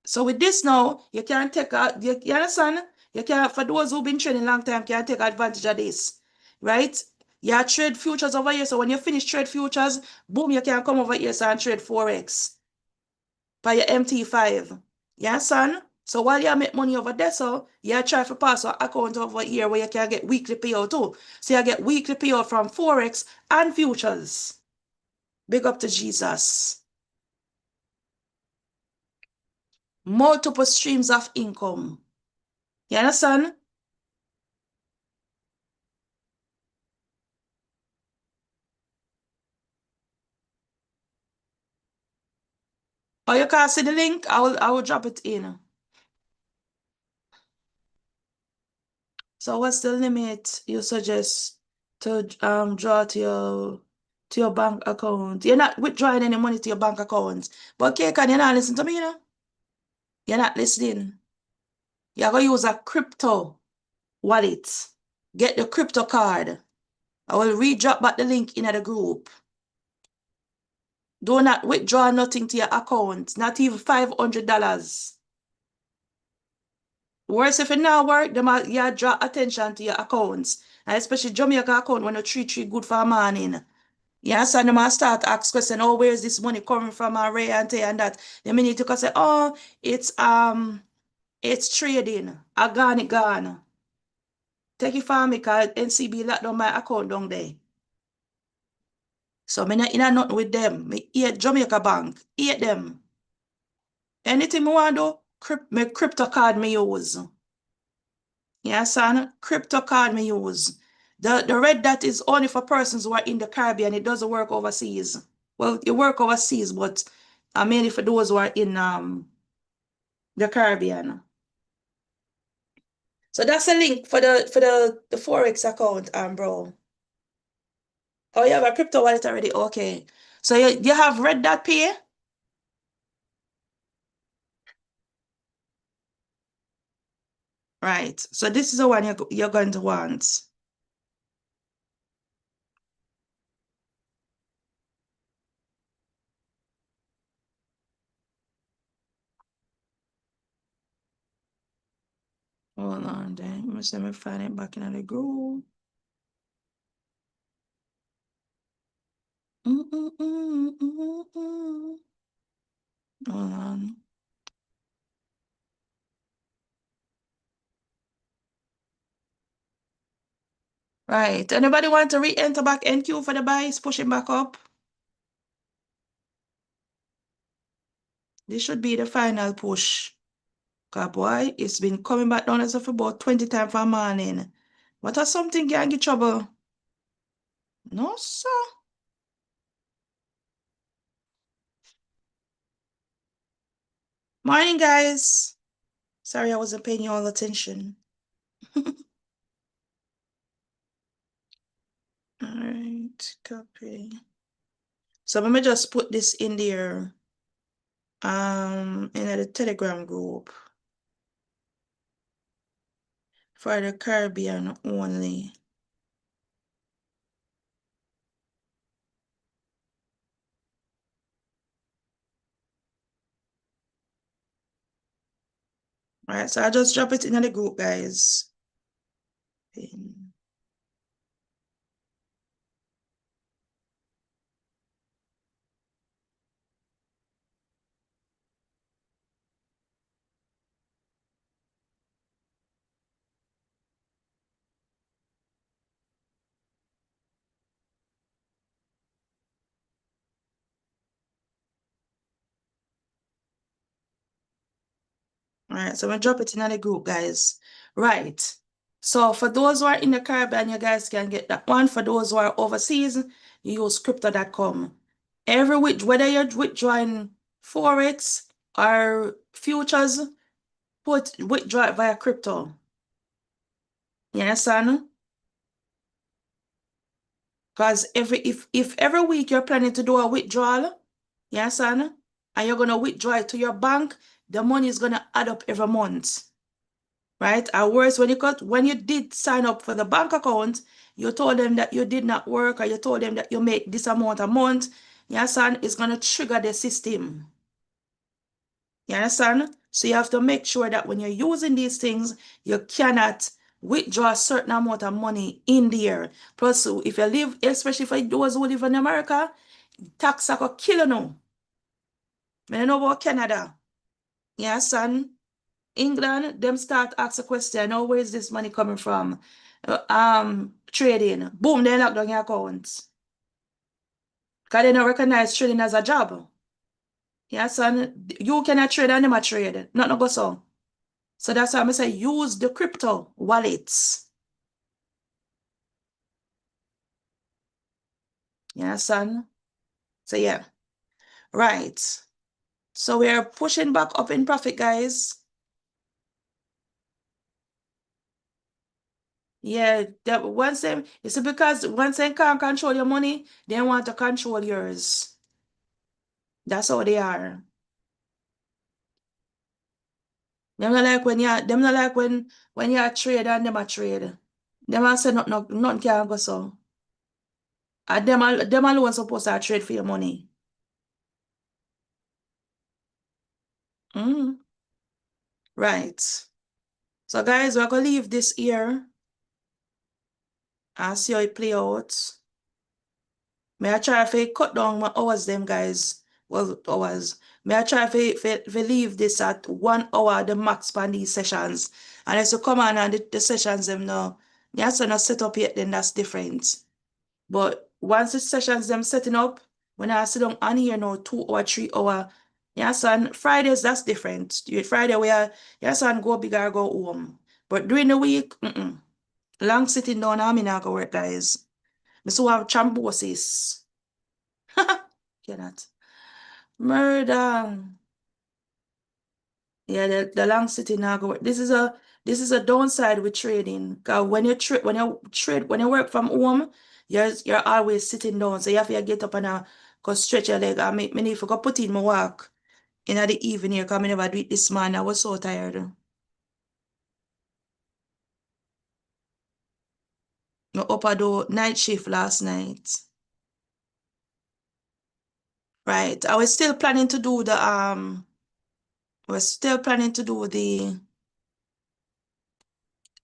So with this now, you can take out, you understand? You can, for those who've been trading a long time, can take advantage of this, right? You trade futures over here, so when you finish trade futures, boom, you can come over here and trade forex by your MT5. You understand? So while you make money over there, so you try to pass an account over here where you can get weekly payout too. So you get weekly payout from forex and futures. Big up to Jesus. Multiple streams of income. You understand? Or you can see the link. I will drop it in. So what's the limit you suggest to draw to your bank account? You're not withdrawing any money to your bank account. But Kekan, you're not listening to me, you know? You're not listening. You're going to use a crypto wallet. Get the crypto card. I will re-drop back the link in the group. Do not withdraw nothing to your account. Not even $500. Worse if it not work, you draw attention to your accounts. And especially Jamaica account when you treat good for a morning. Yeah, so them a start ask question, oh, where's this money coming from, Ray and that. Then we need to say, oh, it's trading. I gone. Take it from me, cause NCB locked down my account down there. So me not in a nothing with them. Me hate Jamaica Bank. Hate them. Anything me want do, me crypto card me use. Yeah, son, crypto card me use. The red dot is only for persons who are in the Caribbean. It doesn't work overseas. Well, it work overseas, but mainly for those who are in the Caribbean. So that's a link for the forex account, bro. Oh, you have a crypto wallet already? Okay. So you have red dot pay? Right. So this is the one you're going to want. Hold on then. Let me find it back in the group. Hold on. Right. Anybody want to re-enter back NQ for the buys? Pushing back up. This should be the final push. Cause boy, it's been coming back down as of about 20 times for morning. What are something can get trouble? No, sir. Morning, guys. Sorry, I wasn't paying you all attention. All right, copy. So let me just put this in there, in the Telegram group for the Caribbean only. All right, so I'll just drop it in the group, guys. All right, so I'm gonna drop it in the group, guys. Right. So for those who are in the Caribbean, you guys can get that one. For those who are overseas, you use crypto.com. Whether you're withdrawing forex or futures, withdraw it via crypto. You understand? Because if every week you're planning to do a withdrawal, you understand? And you're gonna withdraw it to your bank, the money is gonna add up every month. Right? Or worse, when you did sign up for the bank account, you told them that you did not work, or you told them that you make this amount a month, you understand? It's gonna trigger the system. You understand? So you have to make sure that when you're using these things, you cannot withdraw a certain amount of money in there. Plus, if you live, especially for those who live in America, tax are gonna kill you now. I don't know about Canada. You understand? England, them start ask a question, oh, where is this money coming from? Trading. Boom, they lock down your accounts. Because they don't recognize trading as a job. Yeah, son, you cannot trade and them a trade. Not no go so. So that's why I say use the crypto wallets. Yeah, son. So yeah. Right. So we are pushing back up in profit, guys. Yeah, it's because once they can't control your money, they want to control yours. That's how they are. Them not like when you are trade and them a trade. Them a say nothing can go so. And them alone supposed to trade for your money. Right. So guys, we're gonna leave this here and see how it play out. May I try to cut down my hours them guys. Well, hours. May I try to leave this at 1 hour the max for these sessions. And as you come on and the sessions them now, yes, not set up yet, then that's different. But once the sessions them setting up, when I sit down on here now 2 or 3 hour, yes, on Fridays that's different. Friday we are yes and go big or go home. But during the week, long sitting down, I'm not gonna work, guys. I still have thrombosis. Cannot. Murder. Yeah, the long sitting now go work. This is a downside with trading. Cause when you work from home, you're always sitting down. So you have to get up and go stretch your leg. I mean, if I go put in my walk in the evening, because I never do it this morning. I was so tired. I up a do night shift last night. Right. I was still planning to do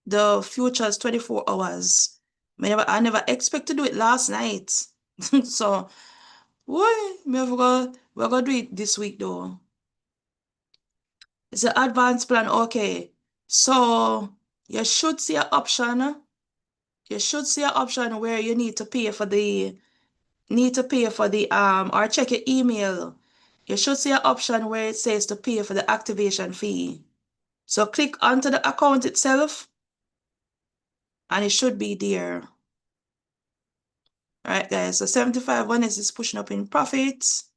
the futures 24 hours. I never expect to do it last night. So, boy, we're gonna do it this week though. It's an advanced plan. Okay. So you should see an option. You should see an option where you need to pay for the or check your email. You should see an option where it says to pay for the activation fee. So click onto the account itself and it should be there. All right, guys. So 75 one is pushing up in profits.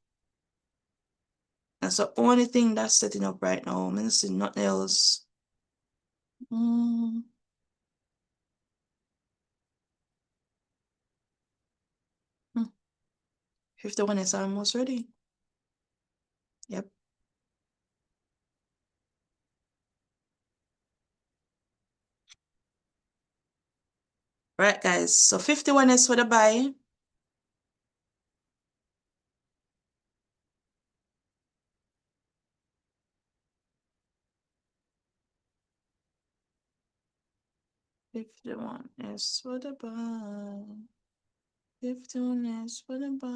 That's the only thing that's setting up right now. I'm see nothing else. 51 is almost ready. Yep. Right, guys. So 51 is for the buy. $51 is for the buy. 51 is for the buy.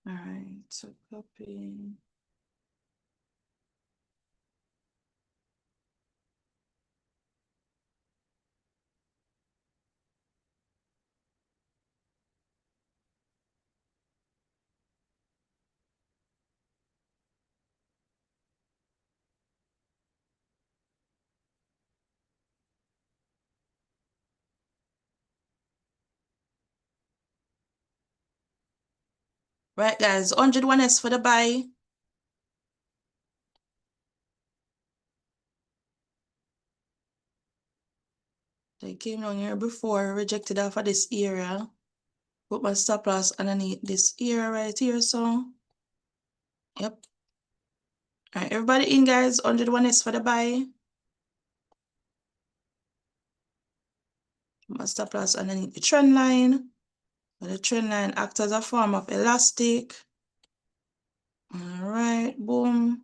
All right, so copy. Right, guys, 101 is for the buy. They came down here before, rejected off of this area. Put my stop loss underneath this area right here, so. Yep. All right, everybody in, guys. 101 is for the buy. Put my stop loss underneath the trend line. The trend line acts as a form of elastic. All right, boom.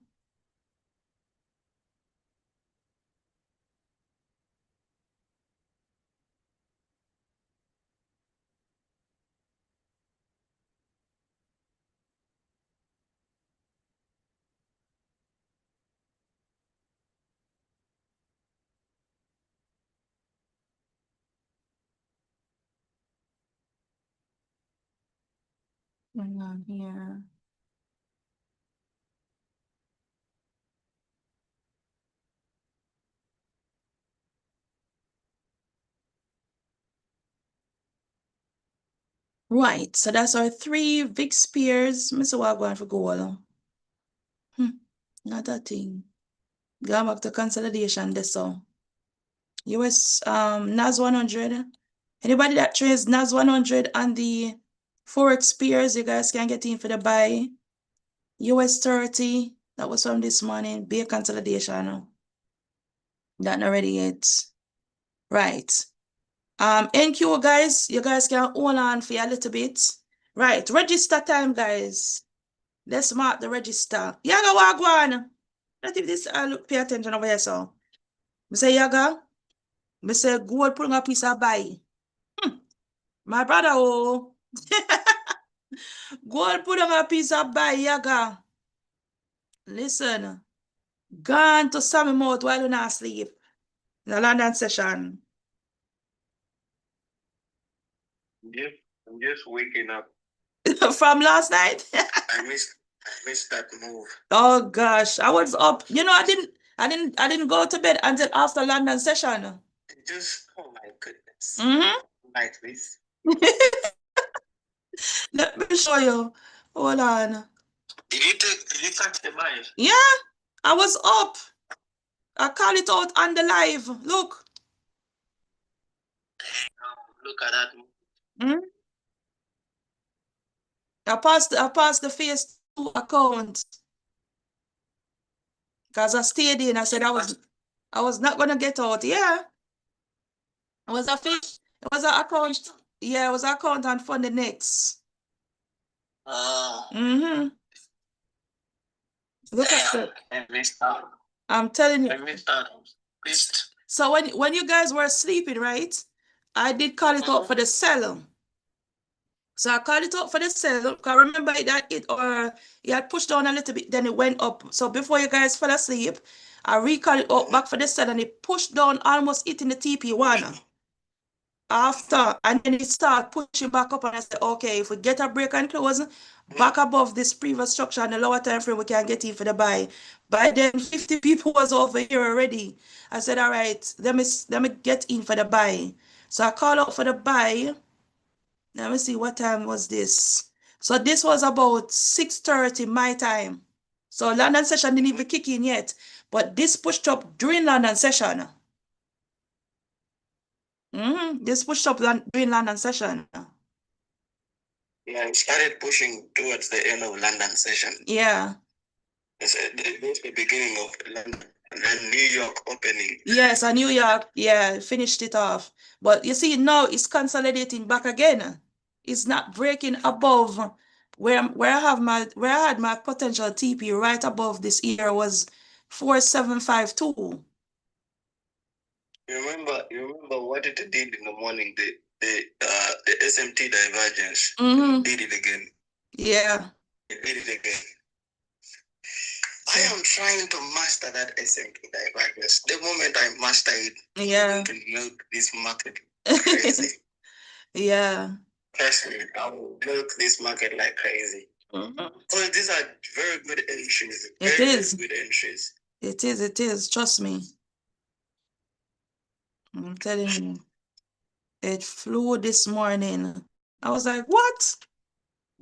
Going on here. Right, so that's our 3 Vix pairs. Mr. What going for goal? Not that thing. Go back to consolidation this so. US NAS 100. Anybody that trades NAS 100 and the forex pairs, you guys can get in for the buy. US 30. That was from this morning. Be a consolidation. That not ready yet. Right. NQ guys, you guys can hold on for a little bit. Right, register time, guys. Let's mark the register. Yaga wagwan. Let if this look pay attention over here, so. Me say Yaga. Me say gold putting a piece of buy. My brother, oh. Gold putting a piece of buy, Yaga. Listen. Gone to Sammy mouth while you not sleep. The London session. I'm just waking up. From last night. I missed that move. Oh gosh, I was up. You know, I didn't go to bed until after London session. Just, oh my goodness. Mm-hmm. Like this. Let me show you. Hold on. Did you catch the buy? Yeah, I was up. I call it out on the live. Look. Look at that. Mm-hmm. I passed the phase 2 account. Because I stayed in. I said I was not gonna get out. Yeah. It was a fish. It was an account. Yeah, it was an account and fund the next. Mm-hmm. Look at that. I missed out. I'm telling you. I missed out. Missed. So when you guys were sleeping, right? I did call it out for the sell. So I called it out for the sell. I remember that it had pushed down a little bit, then it went up. So before you guys fell asleep, I recalled it out back for the sell and it pushed down, almost hitting the TP1. After, and then it started pushing back up, and I said, okay, if we get a break and close back above this previous structure and the lower time frame, we can get in for the buy. By then, 50 people was over here already. I said, all right, let me get in for the buy. So I called out for the buy. Let me see, what time was this? So this was about 6:30 my time. So London session didn't even kick in yet, but this pushed up during London session. This pushed up during London session. Yeah, it started pushing towards the end of London session. Yeah. It's the beginning of London and then New York opening. Yes, and New York, yeah, finished it off. But you see, now it's consolidating back again. It's not breaking above where I had my potential TP right above this area was 4752. You remember what it did in the morning? The SMT divergence. Mm-hmm. Did it again. Yeah. It did it again. I am trying to master that SMT divergence. The moment I master it, Yeah. I can milk this market crazy. Yeah. Trust me, I will milk this market like crazy. Because these are very good entries. Very good entries. It is. Trust me. I'm telling you. It flew this morning. I was like, what?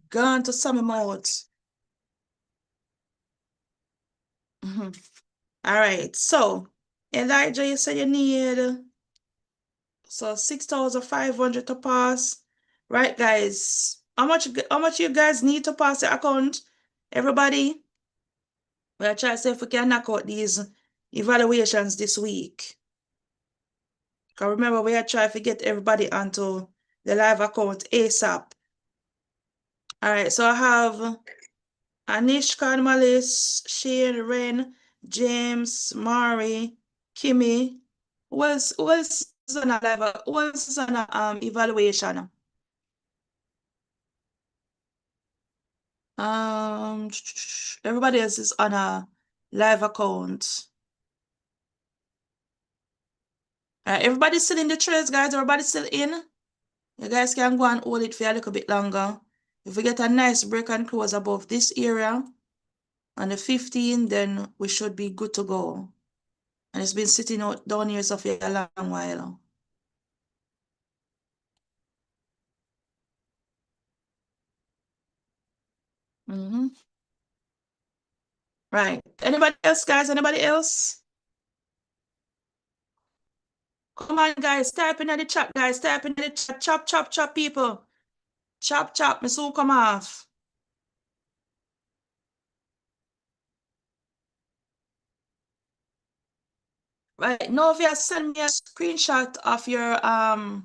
Gone to some mouth. All right. So, Elijah, you said you need 6,500 to pass. Right, guys? How much you guys need to pass the account? Everybody? We'll try to see if we can knock out these evaluations this week. Because remember, we are trying to get everybody onto the live account ASAP. All right, so I have Anish, Carmalis, Shane, Ren, James, Mari, Kimmy. Who else is on a live? Who else is on a evaluation? Everybody else is on a live account. Everybody's still in the trades, guys. Everybody's still in. You guys can go and hold it for a little bit longer. If we get a nice break and close above this area on the 15, then we should be good to go. And it's been sitting out down here for a long while. Right. Anybody else, guys? Anybody else? Come on, guys. Type in the chat, guys. Type in the chat. Chop, chop, chop, people. Chop, chop. Me soon come off. Right. Now, if you send me a screenshot of your I'll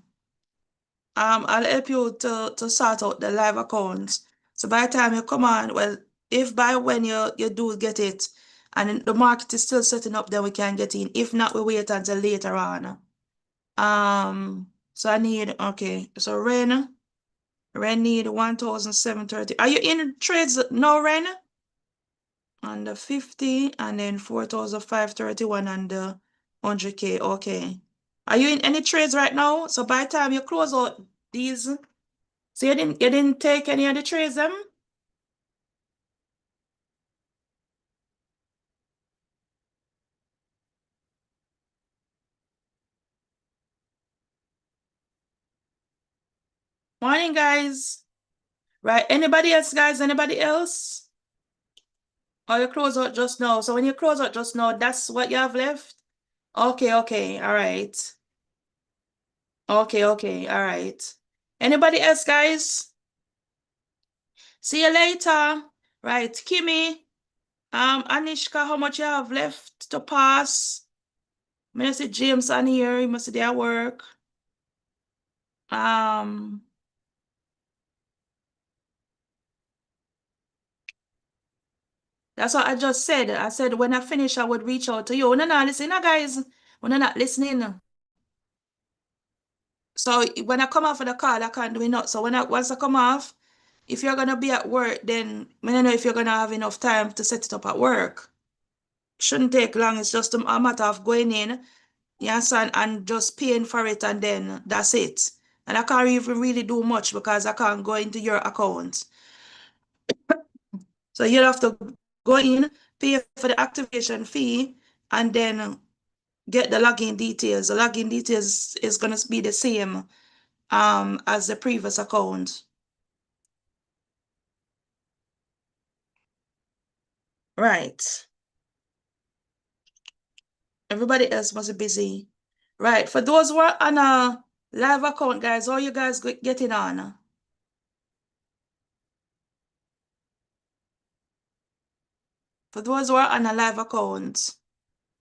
help you to sort out the live accounts. So by the time you come on, well, if by when you do get it and the market is still setting up, then we can get in. If not, we wait until later on. So I need, okay, so Ren need 1,730. Are you in trades now, Ren? On the 50 and then 4,531 and the 100K. Okay. Are you in any trades right now? So by the time you close out these, so you didn't take any of the trades them? Morning, guys. Right. Anybody else, guys? Anybody else? Or you close out just now? So when you close out just now, that's what you have left? Okay, okay. All right. Okay, okay. All right. Anybody else, guys? See you later. Right. Kimmy, Anishka, how much you have left to pass? I see James on here. He must be at work. That's what I just said. I said when I finish, I would reach out to you. No, no, listen, guys. When I'm not listening. So when I come off of the call, I can't do it. So once I come off, if you're gonna be at work, then I don't know if you're gonna have enough time to set it up at work. Shouldn't take long. It's just a matter of going in, yes, and just paying for it, and then that's it. And I can't even really do much because I can't go into your account. So you'll have to go in, pay for the activation fee, and then get the login details. The login details is going to be the same as the previous account. Right. Everybody else must be busy. Right. For those who are on a live account, guys, how you guys getting on? For those who are on a live account,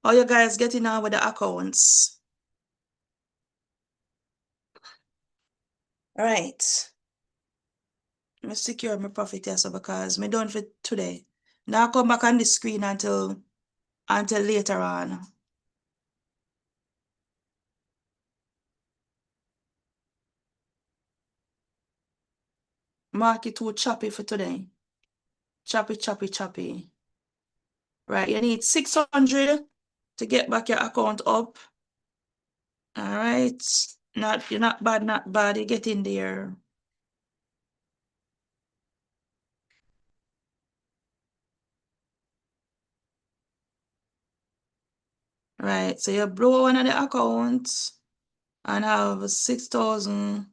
how you guys getting on with the accounts? Right. Let me secure my profit here, so because I'm done for today. Now come back on the screen until later on. Market too choppy for today. Choppy, choppy, choppy. Right, you need 600 to get back your account up. All right. You're not bad, not bad. You get in there. Right, so you blow one of the accounts and have 6,000.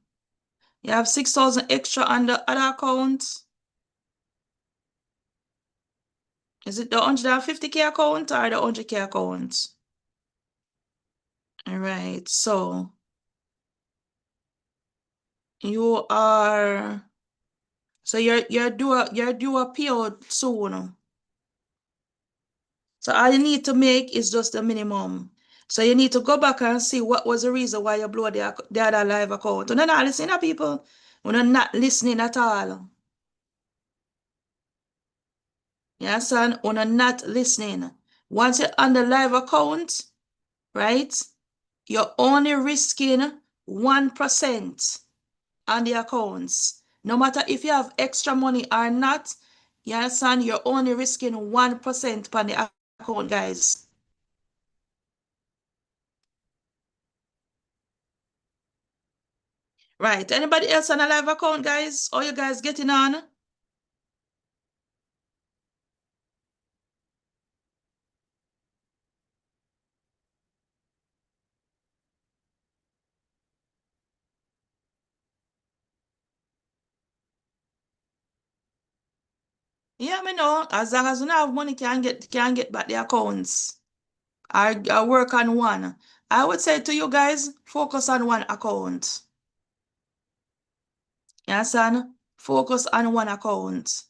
You have 6,000 extra on the other account. Is it the 150K account or the 100K account? All right, so you're due a payout soon. So all you need to make is just the minimum. So you need to go back and see what was the reason why you blew the other live account. You're not listening to people. You're not listening at all. Yes, son, you're not listening. Once you're on the live account, right, you're only risking 1% on the accounts. No matter if you have extra money or not, you understand, you're only risking 1% on the account, guys. Right. Anybody else on a live account, guys? Or you guys getting on? Yeah, me know. As long as you don't have money, can get back the accounts. I work on one. I would say to you guys, focus on one account. You understand? Focus on one account.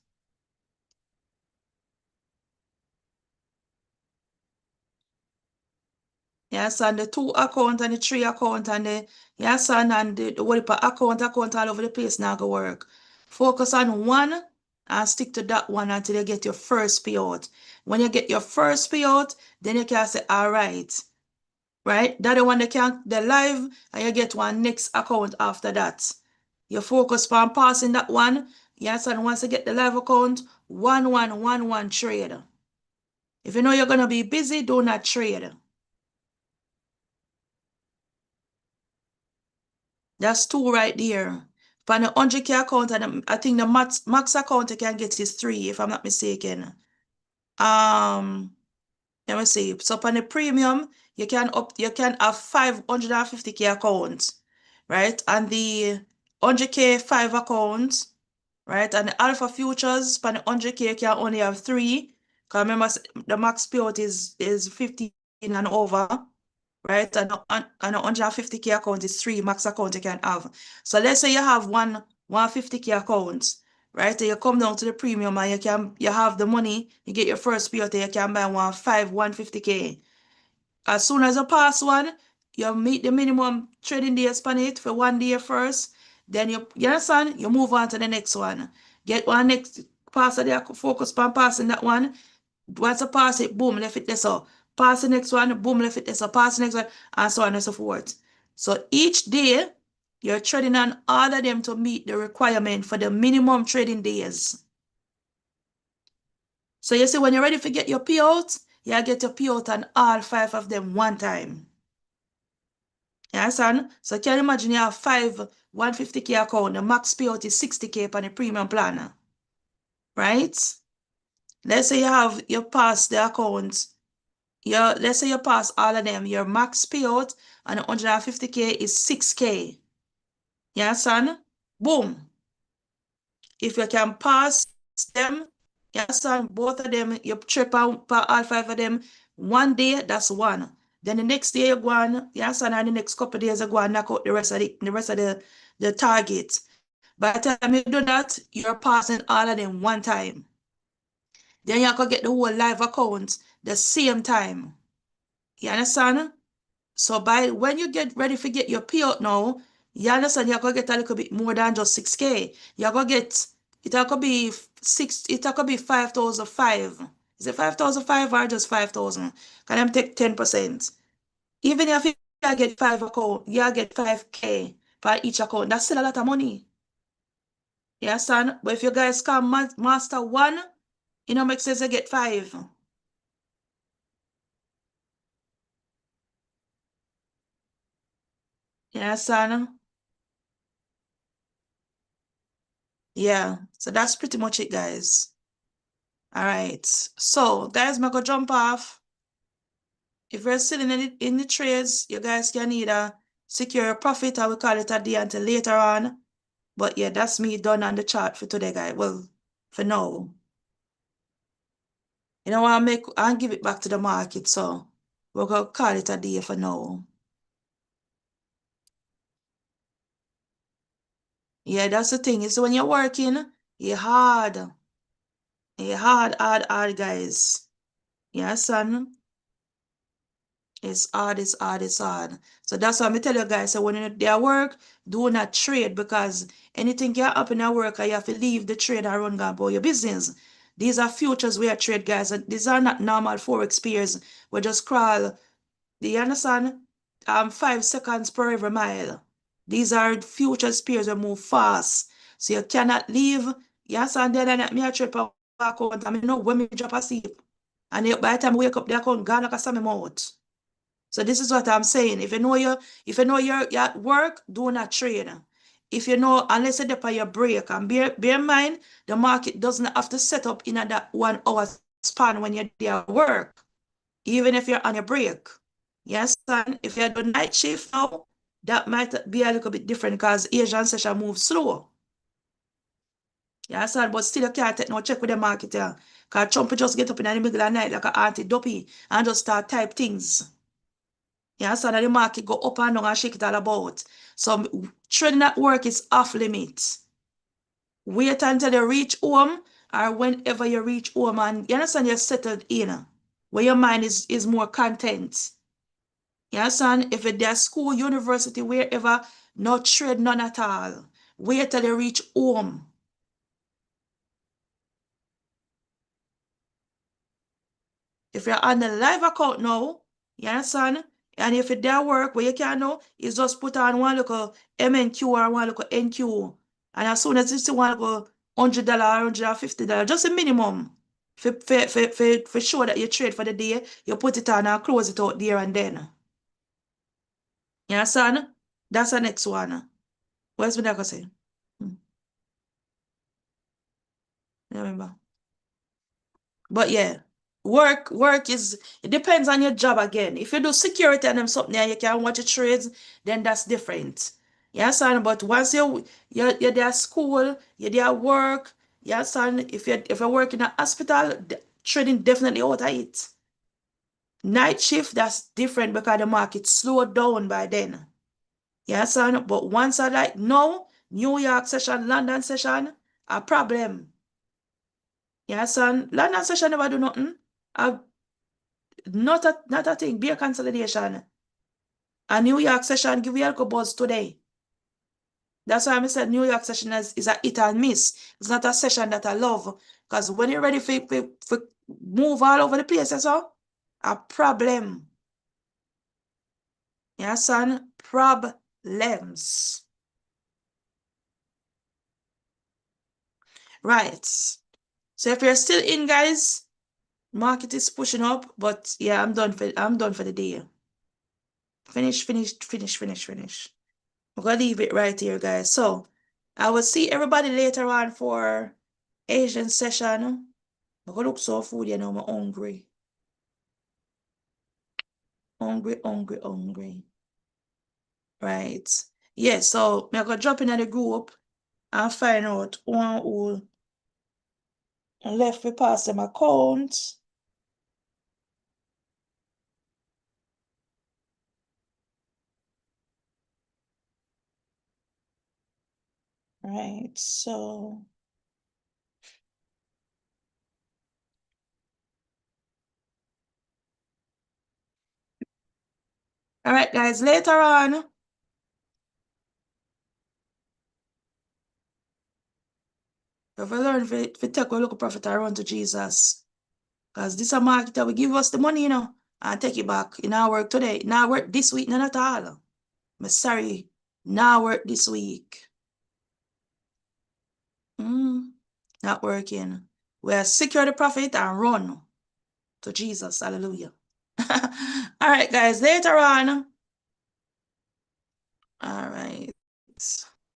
Yes, and the 2 account and the 3 account and the and the account all over the place now go work. Focus on one and stick to that one until you get your first payout. When you get your first payout, then you can say, all right, right? That the one that can, the live, and you get one next account after that. You focus on passing that one. Yes, and once you get the live account, 1111 trade. If you know you're gonna be busy, do not trade. That's two right there. For the 100K account, and I think the max account you can get is 3, if I'm not mistaken. Let me see. So for the premium, you can have 550K accounts, right? And the 100K 5 accounts, right? And the alpha futures for the 100K you can only have 3. Because remember the max payout is 15 and over, right? And a 150K account is 3 max account you can have. So let's say you have 150K accounts, right? And you come down to the premium and you have the money, you get your first payout, you can buy 150K. As soon as you pass one, you meet the minimum trading days on it for 1 day first. Then you understand, you move on to the next one. Get one next pass there, focus on passing that one. Once you pass it, boom, left it there. So pass the next one, boom, left it there. So pass the next one, and so on and so forth. So each day, you're trading on all of them to meet the requirement for the minimum trading days. So you see, when you're ready to get your payout, you get your payout on all 5 of them one time. You understand? So can you imagine you have 5 150K account, the max payout is 60K on the premium plan, right? Let's say you pass the accounts. Let's say you pass all of them. Your max payout on 150K is 6K. You understand? Boom. If you can pass them, you understand, both of them, you trip out all 5 of them, 1 day, that's 1. Then the next day you go on, you understand, and the next couple of days you go and knock out the rest of the target. By the time you do that, you're passing all of them one time. Then you can get the whole live account the same time. You understand? So when you get ready to get your payout now, you understand you're gonna get a little bit more than just 6K. You're gonna get, it could be 5,005. Is it 5,005 or just 5,000? Can I take 10%? Even if you get 5 account, you get 5K for each account. That's still a lot of money. You understand? But if you guys can master 1, you know, makes sense you get 5. You understand? Yeah, so that's pretty much it, guys. All right, so guys, I'm gonna jump off. If you're still in the trades, you guys can either secure your profit, or we call it a day until later on. But yeah, that's me done on the chart for today, guys. Well, for now. You know what, I'll give it back to the market, so we're gonna call it a day for now. Yeah, that's the thing. Is when you're working, you're hard. You're hard, guys. Yeah, son. It's hard, it's hard, it's hard. So that's why I tell you guys, so when you're there at work, do not trade, because anything can happen at work and you have to leave the trade and run about your business. These are futures we are trade, guys, and these are not normal forex pairs. We just crawl, do you understand? 5 seconds per every mile. These are futures pairs that move fast. So you cannot leave. Yes, and then me a trade per account. I mean, no, when me drop asleep. And by the time I wake up, the account gone like a semi mouth. So this is what I'm saying. If you know you're at work, do not trade. If you know, unless you're on your break, and bear in mind, the market doesn't have to set up in that 1 hour span when you're there at work, even if you're on your break. Yes, and if you're doing night shift now, that might be a little bit different because Asian session moves slow. Yes, but still you can't take no check with the market here. Because Trump just get up in the middle of the night like an anti-dopey and just start type things. Yeah, so that the market go up and down and shake it all about. So trading at work is off limit. Wait until you reach home, or whenever you reach home and you understand you're settled in, where your mind is more content. You understand? If it's their school, university, wherever, no trade, none at all. Wait till you reach home. If you're on the live account now, you understand? And if it there work, what you can know is just put on one little MNQ or one little NQ. And as soon as you see one little $100 or $150, just a minimum. For sure that you trade for the day, you put it on and close it out there and then. You understand? That's the next one. What else would I say? Remember. But yeah, work is, it depends on your job again. If you do security and them something and you can watch your trades, then that's different. You understand? But once you're there at school, you're there at work, you understand? If you work in a hospital, trading definitely out of it. Night shift, that's different because the market slowed down by then. You understand? But once I like now, New York session, London session, a problem. You understand? London session never do nothing. Not a thing. Be a consolidation. A New York session give you a buzz today. That's why I said New York session is a hit and miss. It's not a session that I love. Because when you're ready for move all over the place, so a problem. You understand? Problems. Right. So if you're still in, guys, market is pushing up, but yeah, I'm done for the day. Finish. I'm gonna leave it right here, guys. So I will see everybody later on for Asian session. I'm gonna look so food, you know, I'm hungry. Hungry. Right. Yeah, so I'm gonna drop in the group and find out who left me pass them account. Right, so all right, guys, later on, if we learn to take a look at profit and run to Jesus. Because this is a market that will give us the money, you know, and take it back. It not work today. It not work this week, none at all. I'm sorry. Not work this week. Not working. We're secure the profit and run to Jesus. Hallelujah. All right, guys, later on. All right.